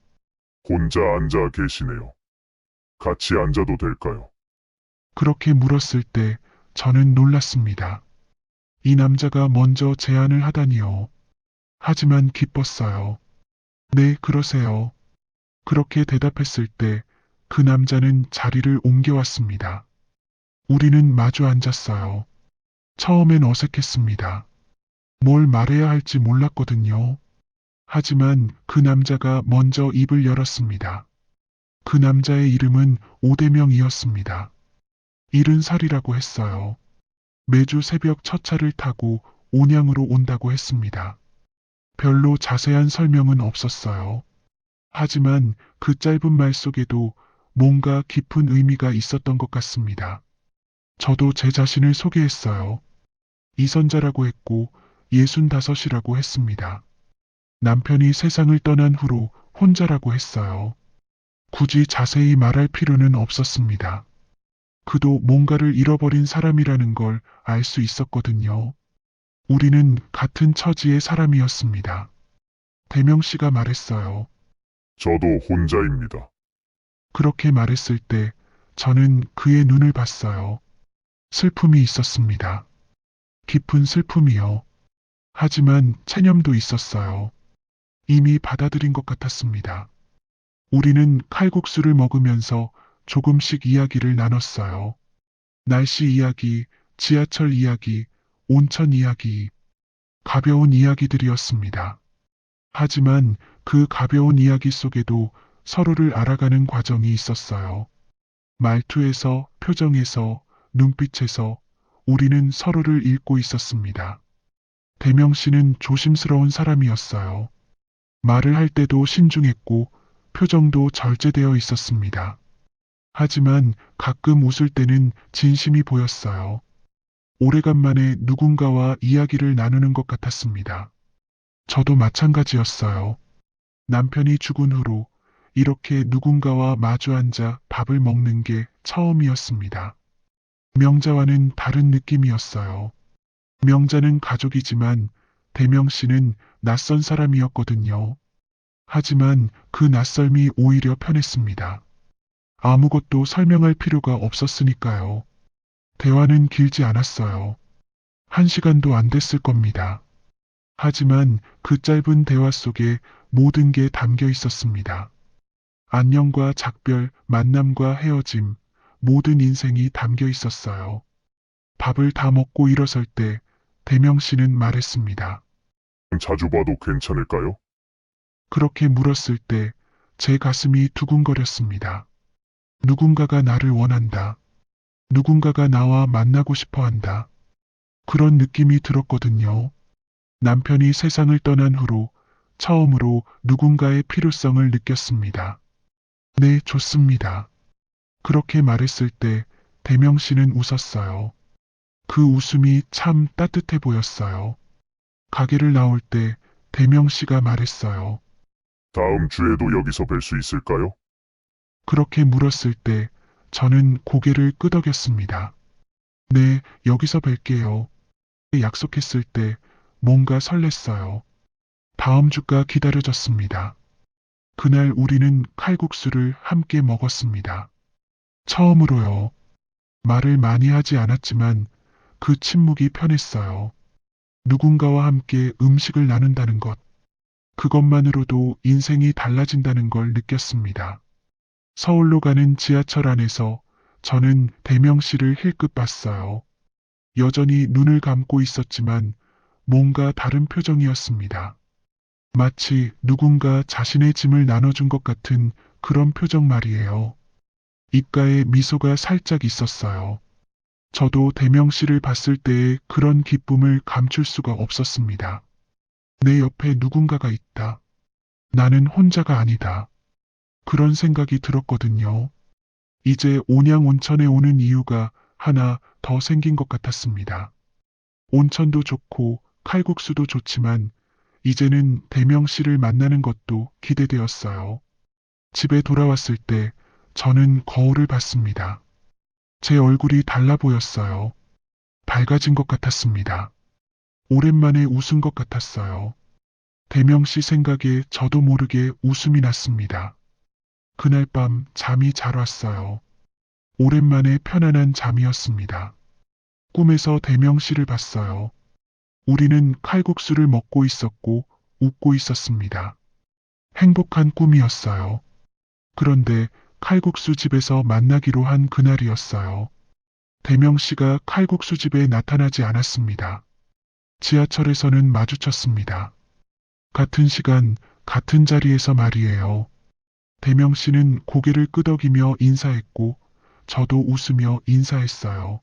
혼자 앉아 계시네요. 같이 앉아도 될까요? 그렇게 물었을 때 저는 놀랐습니다. 이 남자가 먼저 제안을 하다니요. 하지만 기뻤어요. 네, 그러세요. 그렇게 대답했을 때 그 남자는 자리를 옮겨왔습니다. 우리는 마주 앉았어요. 처음엔 어색했습니다. 뭘 말해야 할지 몰랐거든요. 하지만 그 남자가 먼저 입을 열었습니다. 그 남자의 이름은 오대명이었습니다. 70살이라고 했어요. 매주 새벽 첫 차를 타고 온양으로 온다고 했습니다. 별로 자세한 설명은 없었어요. 하지만 그 짧은 말 속에도 뭔가 깊은 의미가 있었던 것 같습니다. 저도 제 자신을 소개했어요. 이선자라고 했고 65이라고 했습니다. 남편이 세상을 떠난 후로 혼자라고 했어요. 굳이 자세히 말할 필요는 없었습니다. 그도 뭔가를 잃어버린 사람이라는 걸 알 수 있었거든요. 우리는 같은 처지의 사람이었습니다. 대명 씨가 말했어요. 저도 혼자입니다. 그렇게 말했을 때 저는 그의 눈을 봤어요. 슬픔이 있었습니다. 깊은 슬픔이요. 하지만 체념도 있었어요. 이미 받아들인 것 같았습니다. 우리는 칼국수를 먹으면서 조금씩 이야기를 나눴어요. 날씨 이야기, 지하철 이야기, 온천 이야기, 가벼운 이야기들이었습니다. 하지만 그 가벼운 이야기 속에도 서로를 알아가는 과정이 있었어요. 말투에서, 표정에서, 눈빛에서 우리는 서로를 읽고 있었습니다. 대명 씨는 조심스러운 사람이었어요. 말을 할 때도 신중했고 표정도 절제되어 있었습니다. 하지만 가끔 웃을 때는 진심이 보였어요. 오래간만에 누군가와 이야기를 나누는 것 같았습니다. 저도 마찬가지였어요. 남편이 죽은 후로 이렇게 누군가와 마주 앉아 밥을 먹는 게 처음이었습니다. 명자와는 다른 느낌이었어요. 명자는 가족이지만 대명 씨는 낯선 사람이었거든요. 하지만 그 낯설미 오히려 편했습니다. 아무것도 설명할 필요가 없었으니까요. 대화는 길지 않았어요. 1시간도 안 됐을 겁니다. 하지만 그 짧은 대화 속에 모든 게 담겨 있었습니다. 안녕과 작별, 만남과 헤어짐, 모든 인생이 담겨 있었어요. 밥을 다 먹고 일어설 때 대명 씨는 말했습니다. 자주 봐도 괜찮을까요? 그렇게 물었을 때 제 가슴이 두근거렸습니다. 누군가가 나를 원한다. 누군가가 나와 만나고 싶어 한다. 그런 느낌이 들었거든요. 남편이 세상을 떠난 후로 처음으로 누군가의 필요성을 느꼈습니다. 네, 좋습니다. 그렇게 말했을 때 대명 씨는 웃었어요. 그 웃음이 참 따뜻해 보였어요. 가게를 나올 때 대명 씨가 말했어요. 다음 주에도 여기서 뵐 수 있을까요? 그렇게 물었을 때 저는 고개를 끄덕였습니다. 네, 여기서 뵐게요. 약속했을 때 뭔가 설렜어요. 다음 주가 기다려졌습니다. 그날 우리는 칼국수를 함께 먹었습니다. 처음으로요. 말을 많이 하지 않았지만 그 침묵이 편했어요. 누군가와 함께 음식을 나눈다는 것. 그것만으로도 인생이 달라진다는 걸 느꼈습니다. 서울로 가는 지하철 안에서 저는 대명 씨를 힐끗 봤어요. 여전히 눈을 감고 있었지만 뭔가 다른 표정이었습니다. 마치 누군가 자신의 짐을 나눠준 것 같은 그런 표정 말이에요. 입가에 미소가 살짝 있었어요. 저도 대명 씨를 봤을 때의 그런 기쁨을 감출 수가 없었습니다. 내 옆에 누군가가 있다. 나는 혼자가 아니다. 그런 생각이 들었거든요. 이제 온양 온천에 오는 이유가 하나 더 생긴 것 같았습니다. 온천도 좋고 칼국수도 좋지만 이제는 대명 씨를 만나는 것도 기대되었어요. 집에 돌아왔을 때 저는 거울을 봤습니다. 제 얼굴이 달라 보였어요. 밝아진 것 같았습니다. 오랜만에 웃은 것 같았어요. 대명 씨 생각에 저도 모르게 웃음이 났습니다. 그날 밤 잠이 잘 왔어요. 오랜만에 편안한 잠이었습니다. 꿈에서 대명 씨를 봤어요. 우리는 칼국수를 먹고 있었고 웃고 있었습니다. 행복한 꿈이었어요. 그런데 칼국수 집에서 만나기로 한 그날이었어요. 대명 씨가 칼국수 집에 나타나지 않았습니다. 지하철에서는 마주쳤습니다. 같은 시간, 같은 자리에서 말이에요. 대명 씨는 고개를 끄덕이며 인사했고, 저도 웃으며 인사했어요.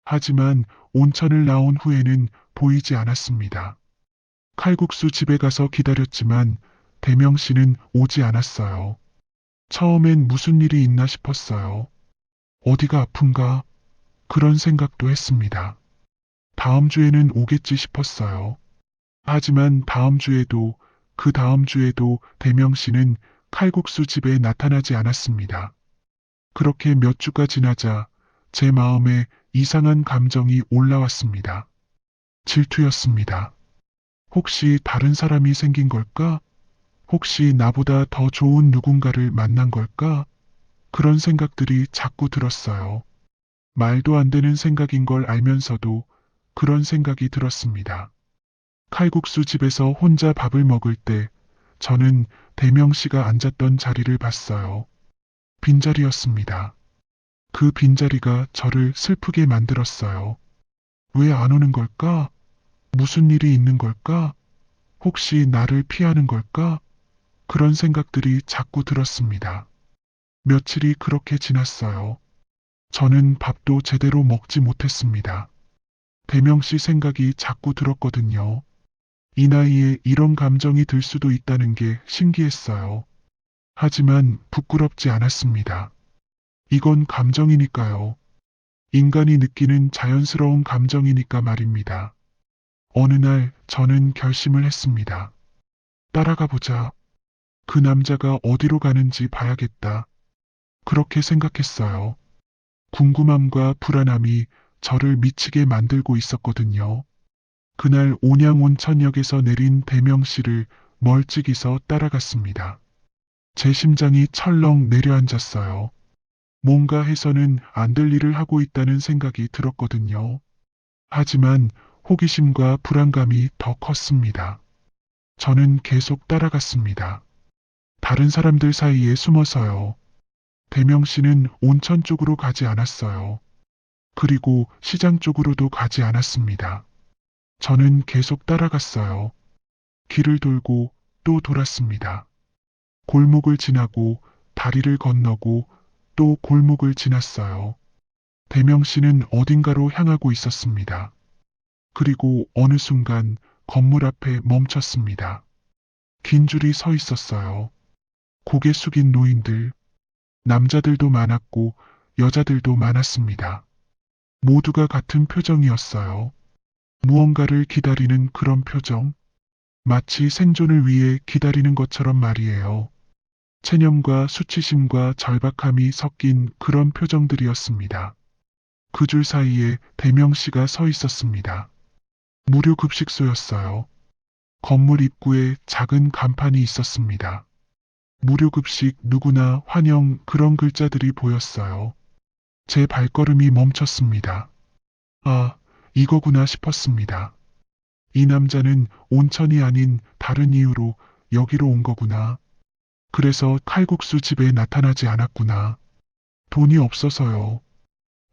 하지만 온천을 나온 후에는 보이지 않았습니다. 칼국수 집에 가서 기다렸지만 대명 씨는 오지 않았어요. 처음엔 무슨 일이 있나 싶었어요. 어디가 아픈가? 그런 생각도 했습니다. 다음 주에는 오겠지 싶었어요. 하지만 다음 주에도 그 다음 주에도 대명 씨는 칼국수 집에 나타나지 않았습니다. 그렇게 몇 주가 지나자 제 마음에 이상한 감정이 올라왔습니다. 질투였습니다. 혹시 다른 사람이 생긴 걸까? 혹시 나보다 더 좋은 누군가를 만난 걸까? 그런 생각들이 자꾸 들었어요. 말도 안 되는 생각인 걸 알면서도 그런 생각이 들었습니다. 칼국수 집에서 혼자 밥을 먹을 때 저는 대명 씨가 앉았던 자리를 봤어요. 빈자리였습니다. 그 빈자리가 저를 슬프게 만들었어요. 왜 안 오는 걸까? 무슨 일이 있는 걸까? 혹시 나를 피하는 걸까? 그런 생각들이 자꾸 들었습니다. 며칠이 그렇게 지났어요. 저는 밥도 제대로 먹지 못했습니다. 대명 씨 생각이 자꾸 들었거든요. 이 나이에 이런 감정이 들 수도 있다는 게 신기했어요. 하지만 부끄럽지 않았습니다. 이건 감정이니까요. 인간이 느끼는 자연스러운 감정이니까 말입니다. 어느 날 저는 결심을 했습니다. 따라가 보자. 그 남자가 어디로 가는지 봐야겠다. 그렇게 생각했어요. 궁금함과 불안함이 저를 미치게 만들고 있었거든요. 그날 온양 온천역에서 내린 대명 씨를 멀찍이서 따라갔습니다. 제 심장이 철렁 내려앉았어요. 뭔가 해서는 안 될 일을 하고 있다는 생각이 들었거든요. 하지만 호기심과 불안감이 더 컸습니다. 저는 계속 따라갔습니다. 다른 사람들 사이에 숨어서요. 대명 씨는 온천 쪽으로 가지 않았어요. 그리고 시장 쪽으로도 가지 않았습니다. 저는 계속 따라갔어요. 길을 돌고 또 돌았습니다. 골목을 지나고 다리를 건너고 또 골목을 지났어요. 대명 씨는 어딘가로 향하고 있었습니다. 그리고 어느 순간 건물 앞에 멈췄습니다. 긴 줄이 서 있었어요. 고개 숙인 노인들, 남자들도 많았고 여자들도 많았습니다. 모두가 같은 표정이었어요. 무언가를 기다리는 그런 표정. 마치 생존을 위해 기다리는 것처럼 말이에요. 체념과 수치심과 절박함이 섞인 그런 표정들이었습니다. 그 줄 사이에 대명 씨가 서 있었습니다. 무료 급식소였어요. 건물 입구에 작은 간판이 있었습니다. 무료 급식 누구나 환영 그런 글자들이 보였어요. 제 발걸음이 멈췄습니다. 아, 이거구나 싶었습니다. 이 남자는 온천이 아닌 다른 이유로 여기로 온 거구나. 그래서 칼국수 집에 나타나지 않았구나. 돈이 없어서요.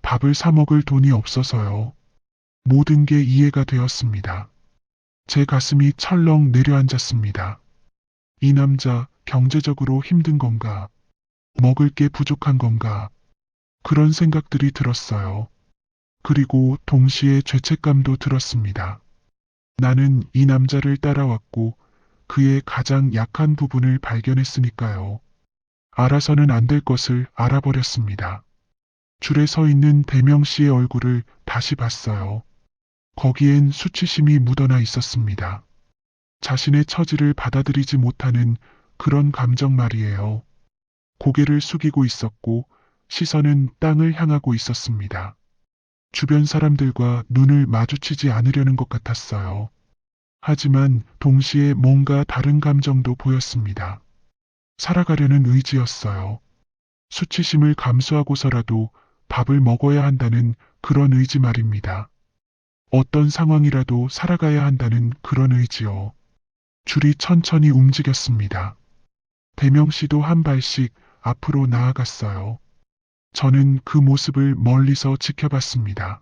밥을 사 먹을 돈이 없어서요. 모든 게 이해가 되었습니다. 제 가슴이 철렁 내려앉았습니다. 이 남자 경제적으로 힘든 건가? 먹을 게 부족한 건가? 그런 생각들이 들었어요. 그리고 동시에 죄책감도 들었습니다. 나는 이 남자를 따라왔고 그의 가장 약한 부분을 발견했으니까요. 알아서는 안 될 것을 알아버렸습니다. 줄에 서 있는 대명 씨의 얼굴을 다시 봤어요. 거기엔 수치심이 묻어나 있었습니다. 자신의 처지를 받아들이지 못하는 그런 감정 말이에요. 고개를 숙이고 있었고 시선은 땅을 향하고 있었습니다. 주변 사람들과 눈을 마주치지 않으려는 것 같았어요. 하지만 동시에 뭔가 다른 감정도 보였습니다. 살아가려는 의지였어요. 수치심을 감수하고서라도 밥을 먹어야 한다는 그런 의지 말입니다. 어떤 상황이라도 살아가야 한다는 그런 의지요. 줄이 천천히 움직였습니다. 대명 씨도 한 발씩 앞으로 나아갔어요. 저는 그 모습을 멀리서 지켜봤습니다.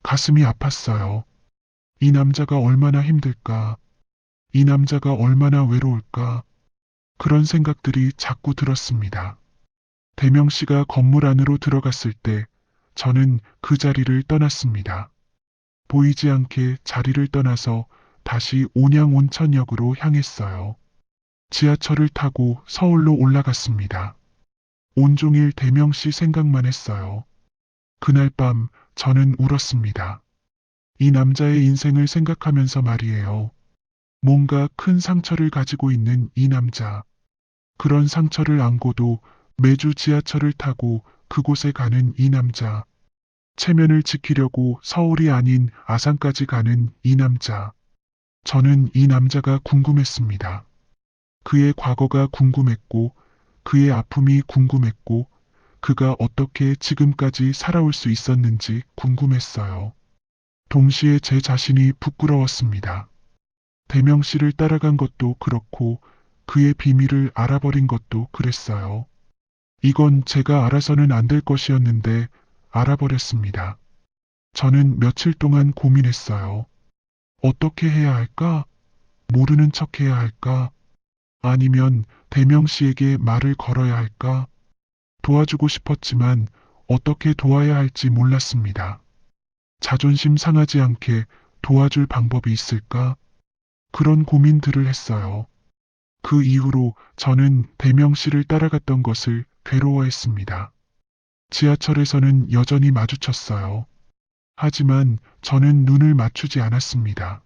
가슴이 아팠어요. 이 남자가 얼마나 힘들까? 이 남자가 얼마나 외로울까? 그런 생각들이 자꾸 들었습니다. 대명 씨가 건물 안으로 들어갔을 때 저는 그 자리를 떠났습니다. 보이지 않게 자리를 떠나서 다시 온양온천역으로 향했어요. 지하철을 타고 서울로 올라갔습니다. 온종일 대명 씨 생각만 했어요. 그날 밤 저는 울었습니다. 이 남자의 인생을 생각하면서 말이에요. 뭔가 큰 상처를 가지고 있는 이 남자. 그런 상처를 안고도 매주 지하철을 타고 그곳에 가는 이 남자. 체면을 지키려고 서울이 아닌 아산까지 가는 이 남자. 저는 이 남자가 궁금했습니다. 그의 과거가 궁금했고, 그의 아픔이 궁금했고, 그가 어떻게 지금까지 살아올 수 있었는지 궁금했어요. 동시에 제 자신이 부끄러웠습니다. 대명 씨를 따라간 것도 그렇고, 그의 비밀을 알아버린 것도 그랬어요. 이건 제가 알아서는 안 될 것이었는데, 알아버렸습니다. 저는 며칠 동안 고민했어요. 어떻게 해야 할까? 모르는 척 해야 할까? 아니면 대명 씨에게 말을 걸어야 할까? 도와주고 싶었지만 어떻게 도와야 할지 몰랐습니다. 자존심 상하지 않게 도와줄 방법이 있을까? 그런 고민들을 했어요. 그 이후로 저는 대명 씨를 따라갔던 것을 괴로워했습니다. 지하철에서는 여전히 마주쳤어요. 하지만 저는 눈을 맞추지 않았습니다.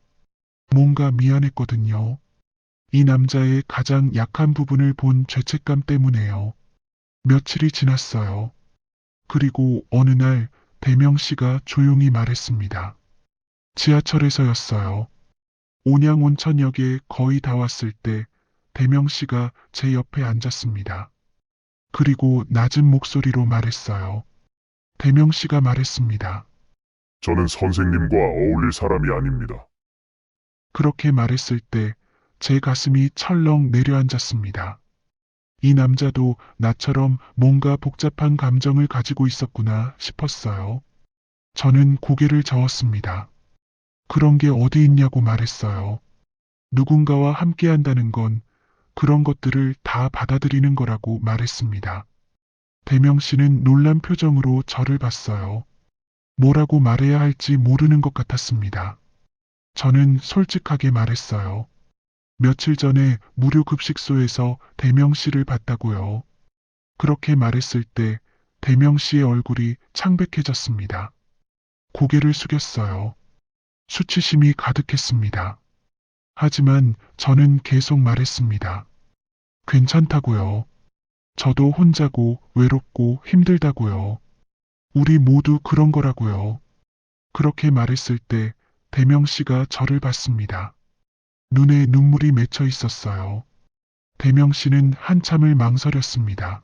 뭔가 미안했거든요. 이 남자의 가장 약한 부분을 본 죄책감 때문에요. 며칠이 지났어요. 그리고 어느 날 대명 씨가 조용히 말했습니다. 지하철에서였어요. 온양온천역에 거의 다 왔을 때 대명 씨가 제 옆에 앉았습니다. 그리고 낮은 목소리로 말했어요. 대명 씨가 말했습니다. 저는 선생님과 어울릴 사람이 아닙니다. 그렇게 말했을 때 제 가슴이 철렁 내려앉았습니다. 이 남자도 나처럼 뭔가 복잡한 감정을 가지고 있었구나 싶었어요. 저는 고개를 저었습니다. 그런 게 어디 있냐고 말했어요. 누군가와 함께 한다는 건 그런 것들을 다 받아들이는 거라고 말했습니다. 대명 씨는 놀란 표정으로 저를 봤어요. 뭐라고 말해야 할지 모르는 것 같았습니다. 저는 솔직하게 말했어요. 며칠 전에 무료 급식소에서 대명 씨를 봤다고요. 그렇게 말했을 때 대명 씨의 얼굴이 창백해졌습니다. 고개를 숙였어요. 수치심이 가득했습니다. 하지만 저는 계속 말했습니다. 괜찮다고요. 저도 혼자고 외롭고 힘들다고요. 우리 모두 그런 거라고요. 그렇게 말했을 때 대명 씨가 저를 봤습니다. 눈에 눈물이 맺혀 있었어요. 대명 씨는 한참을 망설였습니다.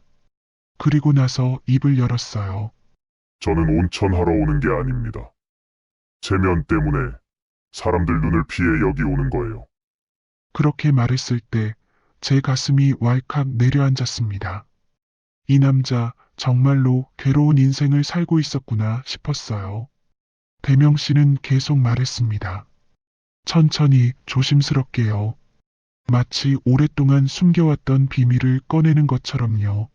그리고 나서 입을 열었어요. 저는 온천하러 오는 게 아닙니다. 체면 때문에 사람들 눈을 피해 여기 오는 거예요. 그렇게 말했을 때 제 가슴이 왈칵 내려앉았습니다. 이 남자 정말로 괴로운 인생을 살고 있었구나 싶었어요. 대명 씨는 계속 말했습니다. 천천히 조심스럽게요. 마치 오랫동안 숨겨왔던 비밀을 꺼내는 것처럼요.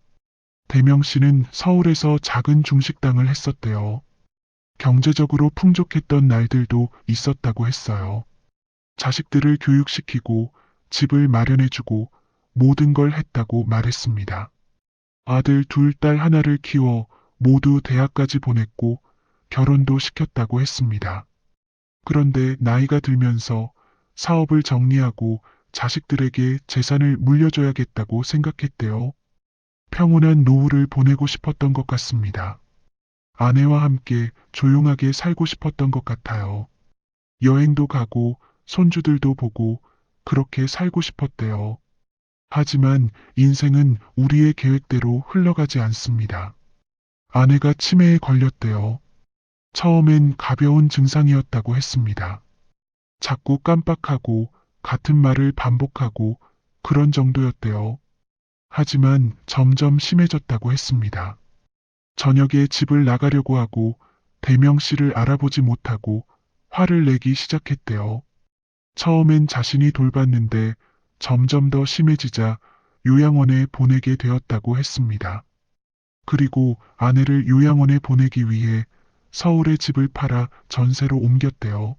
대명 씨는 서울에서 작은 중식당을 했었대요. 경제적으로 풍족했던 날들도 있었다고 했어요. 자식들을 교육시키고 집을 마련해주고 모든 걸 했다고 말했습니다. 아들 둘, 딸 하나를 키워 모두 대학까지 보냈고 결혼도 시켰다고 했습니다. 그런데 나이가 들면서 사업을 정리하고 자식들에게 재산을 물려줘야겠다고 생각했대요. 평온한 노후를 보내고 싶었던 것 같습니다. 아내와 함께 조용하게 살고 싶었던 것 같아요. 여행도 가고 손주들도 보고 그렇게 살고 싶었대요. 하지만 인생은 우리의 계획대로 흘러가지 않습니다. 아내가 치매에 걸렸대요. 처음엔 가벼운 증상이었다고 했습니다. 자꾸 깜빡하고 같은 말을 반복하고 그런 정도였대요. 하지만 점점 심해졌다고 했습니다. 저녁에 집을 나가려고 하고 대명 씨를 알아보지 못하고 화를 내기 시작했대요. 처음엔 자신이 돌봤는데 점점 더 심해지자 요양원에 보내게 되었다고 했습니다. 그리고 아내를 요양원에 보내기 위해 서울에 집을 팔아 전세로 옮겼대요.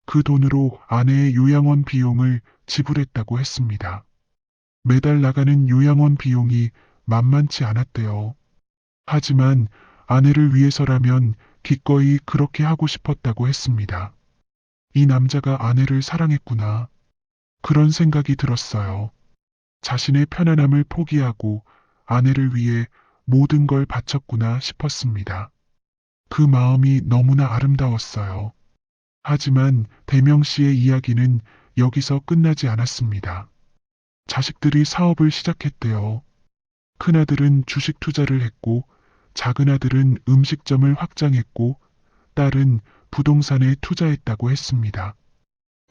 그 돈으로 아내의 요양원 비용을 지불했다고 했습니다. 매달 나가는 요양원 비용이 만만치 않았대요. 하지만 아내를 위해서라면 기꺼이 그렇게 하고 싶었다고 했습니다. 이 남자가 아내를 사랑했구나. 그런 생각이 들었어요. 자신의 편안함을 포기하고 아내를 위해 모든 걸 바쳤구나 싶었습니다. 그 마음이 너무나 아름다웠어요. 하지만 대명 씨의 이야기는 여기서 끝나지 않았습니다. 자식들이 사업을 시작했대요. 큰아들은 주식 투자를 했고, 작은아들은 음식점을 확장했고, 딸은 부동산에 투자했다고 했습니다.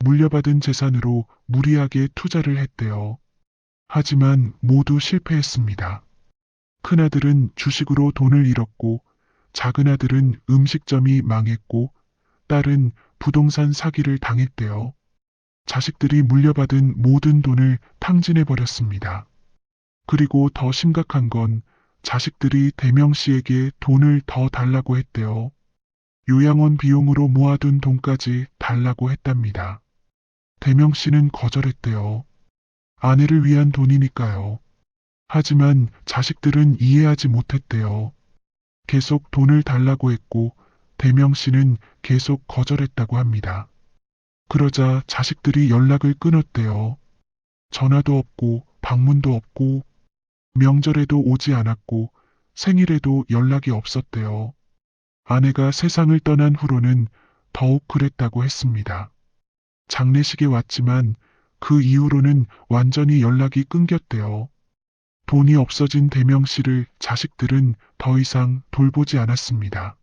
물려받은 재산으로 무리하게 투자를 했대요. 하지만 모두 실패했습니다. 큰아들은 주식으로 돈을 잃었고, 작은아들은 음식점이 망했고, 딸은 부동산 사기를 당했대요. 자식들이 물려받은 모든 돈을 탕진해버렸습니다. 그리고 더 심각한 건 자식들이 대명 씨에게 돈을 더 달라고 했대요. 요양원 비용으로 모아둔 돈까지 달라고 했답니다. 대명 씨는 거절했대요. 아내를 위한 돈이니까요. 하지만 자식들은 이해하지 못했대요. 계속 돈을 달라고 했고 대명 씨는 계속 거절했다고 합니다. 그러자 자식들이 연락을 끊었대요. 전화도 없고 방문도 없고 명절에도 오지 않았고 생일에도 연락이 없었대요. 아내가 세상을 떠난 후로는 더욱 그랬다고 했습니다. 장례식에 왔지만 그 이후로는 완전히 연락이 끊겼대요. 돈이 없어진 대명 씨를 자식들은 더 이상 돌보지 않았습니다.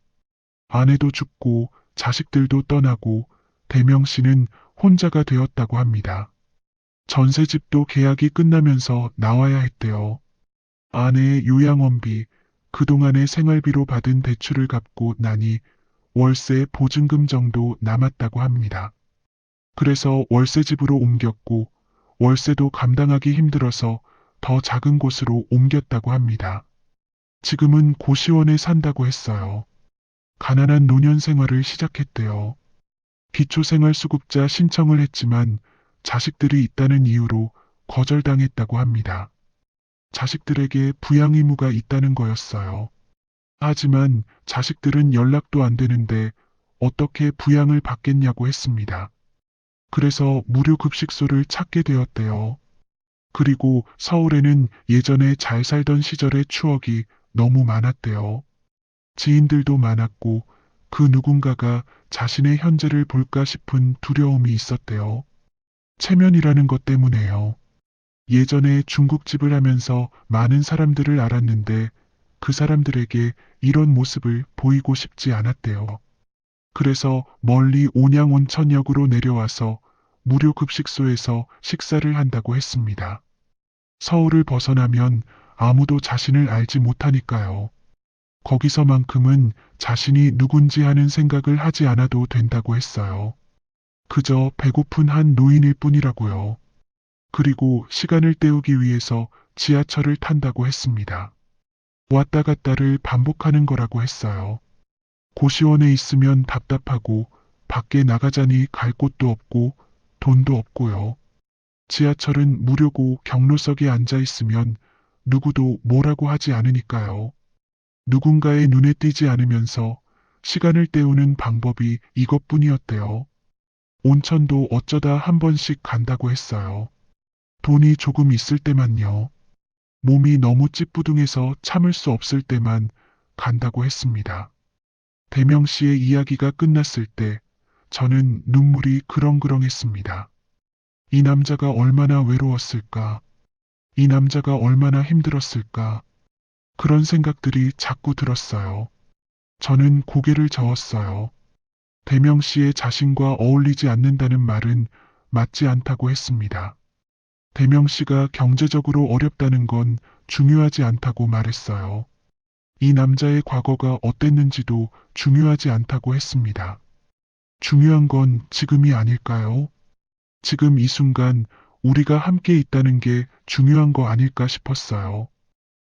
아내도 죽고 자식들도 떠나고 대명 씨는 혼자가 되었다고 합니다. 전셋집도 계약이 끝나면서 나와야 했대요. 아내의 요양원비, 그동안의 생활비로 받은 대출을 갚고 나니 월세 보증금 정도 남았다고 합니다. 그래서 월세집으로 옮겼고 월세도 감당하기 힘들어서 더 작은 곳으로 옮겼다고 합니다. 지금은 고시원에 산다고 했어요. 가난한 노년 생활을 시작했대요. 기초생활수급자 신청을 했지만 자식들이 있다는 이유로 거절당했다고 합니다. 자식들에게 부양 의무가 있다는 거였어요. 하지만 자식들은 연락도 안 되는데 어떻게 부양을 받겠냐고 했습니다. 그래서 무료급식소를 찾게 되었대요. 그리고 서울에는 예전에 잘 살던 시절의 추억이 너무 많았대요. 지인들도 많았고 그 누군가가 자신의 현재를 볼까 싶은 두려움이 있었대요. 체면이라는 것 때문에요. 예전에 중국집을 하면서 많은 사람들을 알았는데 그 사람들에게 이런 모습을 보이고 싶지 않았대요. 그래서 멀리 온양온천역으로 내려와서 무료 급식소에서 식사를 한다고 했습니다. 서울을 벗어나면 아무도 자신을 알지 못하니까요. 거기서만큼은 자신이 누군지 하는 생각을 하지 않아도 된다고 했어요. 그저 배고픈 한 노인일 뿐이라고요. 그리고 시간을 때우기 위해서 지하철을 탄다고 했습니다. 왔다 갔다를 반복하는 거라고 했어요. 고시원에 있으면 답답하고 밖에 나가자니 갈 곳도 없고 돈도 없고요. 지하철은 무료고 경로석에 앉아 있으면 누구도 뭐라고 하지 않으니까요. 누군가의 눈에 띄지 않으면서 시간을 때우는 방법이 이것뿐이었대요. 온천도 어쩌다 한 번씩 간다고 했어요. 돈이 조금 있을 때만요. 몸이 너무 찌뿌둥해서 참을 수 없을 때만 간다고 했습니다. 대명 씨의 이야기가 끝났을 때 저는 눈물이 그렁그렁했습니다. 이 남자가 얼마나 외로웠을까? 이 남자가 얼마나 힘들었을까? 그런 생각들이 자꾸 들었어요. 저는 고개를 저었어요. 대명 씨의 자신과 어울리지 않는다는 말은 맞지 않다고 했습니다. 대명 씨가 경제적으로 어렵다는 건 중요하지 않다고 말했어요. 이 남자의 과거가 어땠는지도 중요하지 않다고 했습니다. 중요한 건 지금이 아닐까요? 지금 이 순간 우리가 함께 있다는 게 중요한 거 아닐까 싶었어요.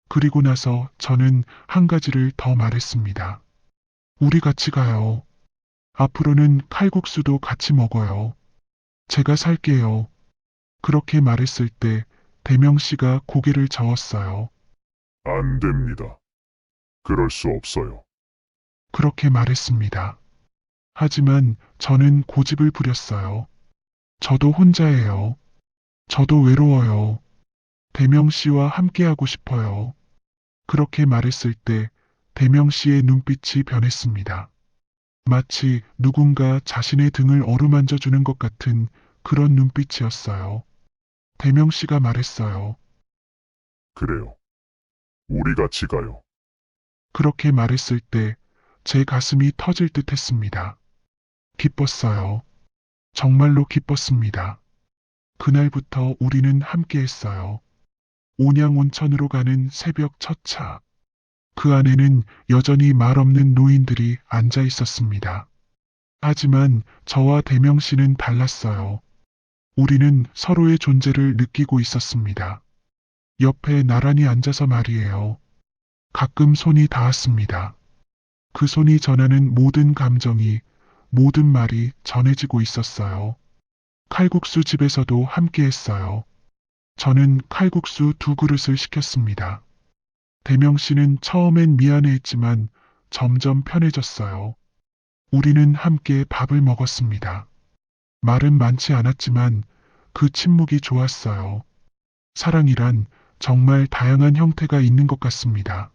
그리고 나서 저는 한 가지를 더 말했습니다. 우리 같이 가요. 앞으로는 칼국수도 같이 먹어요. 제가 살게요. 그렇게 말했을 때 대명 씨가 고개를 저었어요. 안 됩니다. 그럴 수 없어요. 그렇게 말했습니다. 하지만 저는 고집을 부렸어요. 저도 혼자예요. 저도 외로워요. 대명 씨와 함께하고 싶어요. 그렇게 말했을 때 대명 씨의 눈빛이 변했습니다. 마치 누군가 자신의 등을 어루만져 주는 것 같은 그런 눈빛이었어요. 대명 씨가 말했어요. 그래요. 우리 같이 가요. 그렇게 말했을 때 제 가슴이 터질 듯 했습니다. 기뻤어요. 정말로 기뻤습니다. 그날부터 우리는 함께 했어요. 온양온천으로 가는 새벽 첫 차. 그 안에는 여전히 말 없는 노인들이 앉아 있었습니다. 하지만 저와 대명 씨는 달랐어요. 우리는 서로의 존재를 느끼고 있었습니다. 옆에 나란히 앉아서 말이에요. 가끔 손이 닿았습니다. 그 손이 전하는 모든 감정이, 모든 말이 전해지고 있었어요. 칼국수 집에서도 함께 했어요. 저는 칼국수 2그릇을 시켰습니다. 대명 씨는 처음엔 미안해했지만 점점 편해졌어요. 우리는 함께 밥을 먹었습니다. 말은 많지 않았지만 그 침묵이 좋았어요. 사랑이란 정말 다양한 형태가 있는 것 같습니다.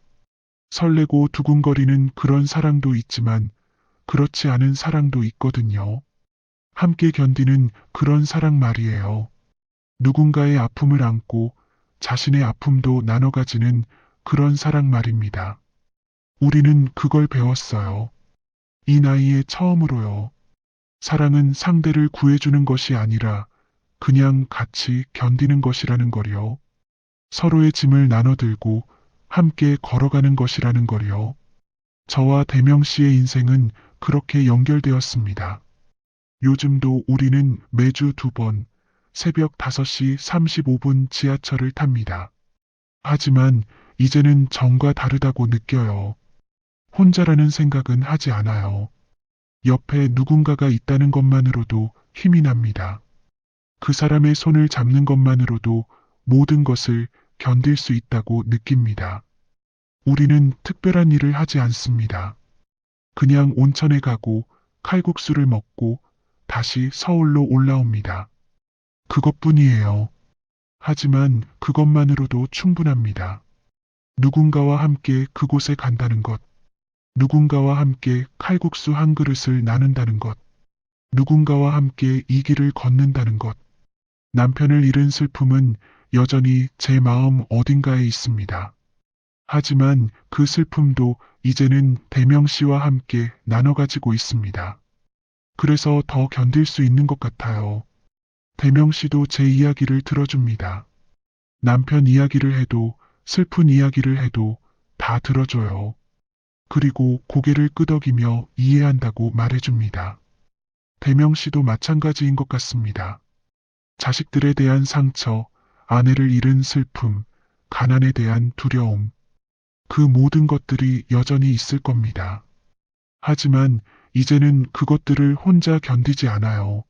설레고 두근거리는 그런 사랑도 있지만 그렇지 않은 사랑도 있거든요. 함께 견디는 그런 사랑 말이에요. 누군가의 아픔을 안고 자신의 아픔도 나눠 가지는 그런 사랑 말입니다. 우리는 그걸 배웠어요. 이 나이에 처음으로요. 사랑은 상대를 구해주는 것이 아니라 그냥 같이 견디는 것이라는 거요. 서로의 짐을 나눠 들고 함께 걸어가는 것이라는 거요. 저와 대명 씨의 인생은 그렇게 연결되었습니다. 요즘도 우리는 매주 2번 새벽 5시 35분 지하철을 탑니다. 하지만 이제는 전과 다르다고 느껴요. 혼자라는 생각은 하지 않아요. 옆에 누군가가 있다는 것만으로도 힘이 납니다. 그 사람의 손을 잡는 것만으로도 모든 것을 견딜 수 있다고 느낍니다. 우리는 특별한 일을 하지 않습니다. 그냥 온천에 가고 칼국수를 먹고 다시 서울로 올라옵니다. 그것뿐이에요. 하지만 그것만으로도 충분합니다. 누군가와 함께 그곳에 간다는 것, 누군가와 함께 칼국수 한 그릇을 나눈다는 것, 누군가와 함께 이 길을 걷는다는 것. 남편을 잃은 슬픔은 여전히 제 마음 어딘가에 있습니다. 하지만 그 슬픔도 이제는 대명 씨와 함께 나눠 가지고 있습니다. 그래서 더 견딜 수 있는 것 같아요. 대명 씨도 제 이야기를 들어줍니다. 남편 이야기를 해도 슬픈 이야기를 해도 다 들어줘요. 그리고 고개를 끄덕이며 이해한다고 말해줍니다. 대명 씨도 마찬가지인 것 같습니다. 자식들에 대한 상처, 아내를 잃은 슬픔, 가난에 대한 두려움, 그 모든 것들이 여전히 있을 겁니다. 하지만 이제는 그것들을 혼자 견디지 않아요.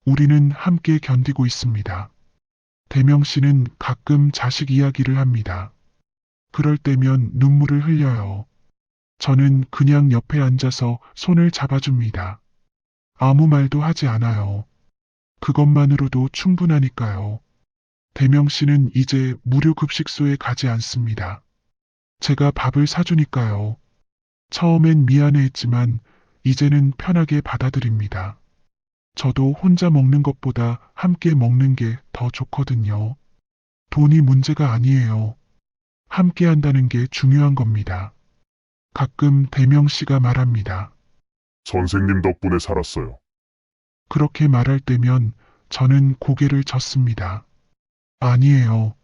우리는 함께 견디고 있습니다. 대명 씨는 가끔 자식 이야기를 합니다. 그럴 때면 눈물을 흘려요. 저는 그냥 옆에 앉아서 손을 잡아줍니다. 아무 말도 하지 않아요. 그것만으로도 충분하니까요. 대명 씨는 이제 무료 급식소에 가지 않습니다. 제가 밥을 사주니까요. 처음엔 미안해했지만 이제는 편하게 받아들입니다. 저도 혼자 먹는 것보다 함께 먹는 게 더 좋거든요. 돈이 문제가 아니에요. 함께 한다는 게 중요한 겁니다. 가끔 대명 씨가 말합니다. 선생님 덕분에 살았어요. 그렇게 말할 때면 저는 고개를 젓습니다. 아니에요.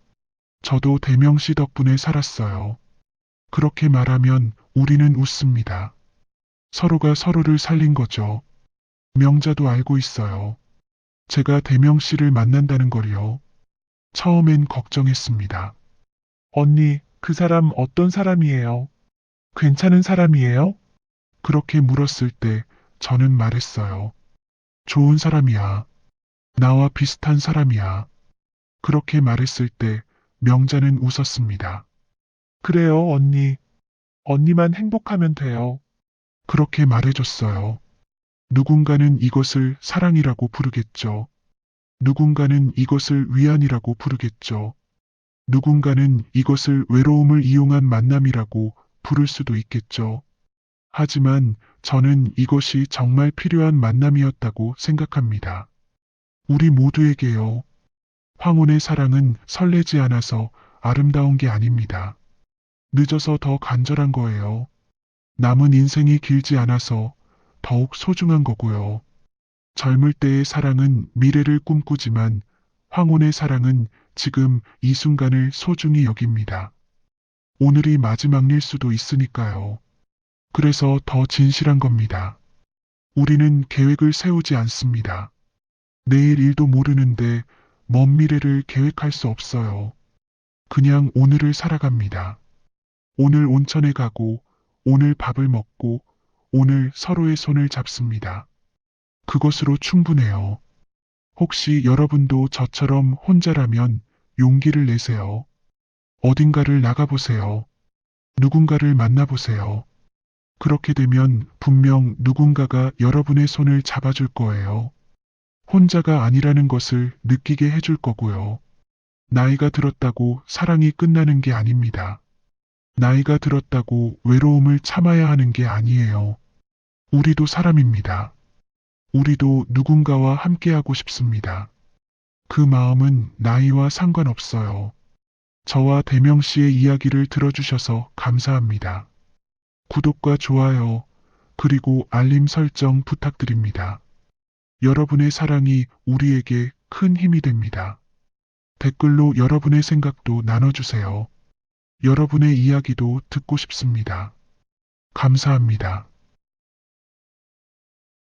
저도 대명 씨 덕분에 살았어요. 그렇게 말하면 우리는 웃습니다. 서로가 서로를 살린 거죠. 명자도 알고 있어요. 제가 대명 씨를 만난다는 걸요. 처음엔 걱정했습니다. 언니, 그 사람 어떤 사람이에요? 괜찮은 사람이에요? 그렇게 물었을 때 저는 말했어요. 좋은 사람이야. 나와 비슷한 사람이야. 그렇게 말했을 때 명자는 웃었습니다. 그래요, 언니. 언니만 행복하면 돼요. 그렇게 말해줬어요. 누군가는 이것을 사랑이라고 부르겠죠. 누군가는 이것을 위안이라고 부르겠죠. 누군가는 이것을 외로움을 이용한 만남이라고 부를 수도 있겠죠. 하지만 저는 이것이 정말 필요한 만남이었다고 생각합니다. 우리 모두에게요. 황혼의 사랑은 설레지 않아서 아름다운 게 아닙니다. 늦어서 더 간절한 거예요. 남은 인생이 길지 않아서 더욱 소중한 거고요. 젊을 때의 사랑은 미래를 꿈꾸지만 황혼의 사랑은 지금 이 순간을 소중히 여깁니다. 오늘이 마지막 일 수도 있으니까요. 그래서 더 진실한 겁니다. 우리는 계획을 세우지 않습니다. 내일 일도 모르는데 먼 미래를 계획할 수 없어요. 그냥 오늘을 살아갑니다. 오늘 온천에 가고, 오늘 밥을 먹고, 오늘 서로의 손을 잡습니다. 그것으로 충분해요. 혹시 여러분도 저처럼 혼자라면 용기를 내세요. 어딘가를 나가보세요. 누군가를 만나보세요. 그렇게 되면 분명 누군가가 여러분의 손을 잡아줄 거예요. 혼자가 아니라는 것을 느끼게 해줄 거고요. 나이가 들었다고 사랑이 끝나는 게 아닙니다. 나이가 들었다고 외로움을 참아야 하는 게 아니에요. 우리도 사람입니다. 우리도 누군가와 함께하고 싶습니다. 그 마음은 나이와 상관없어요. 저와 대명 씨의 이야기를 들어주셔서 감사합니다. 구독과 좋아요, 그리고 알림 설정 부탁드립니다. 여러분의 사랑이 우리에게 큰 힘이 됩니다. 댓글로 여러분의 생각도 나눠주세요. 여러분의 이야기도 듣고 싶습니다. 감사합니다.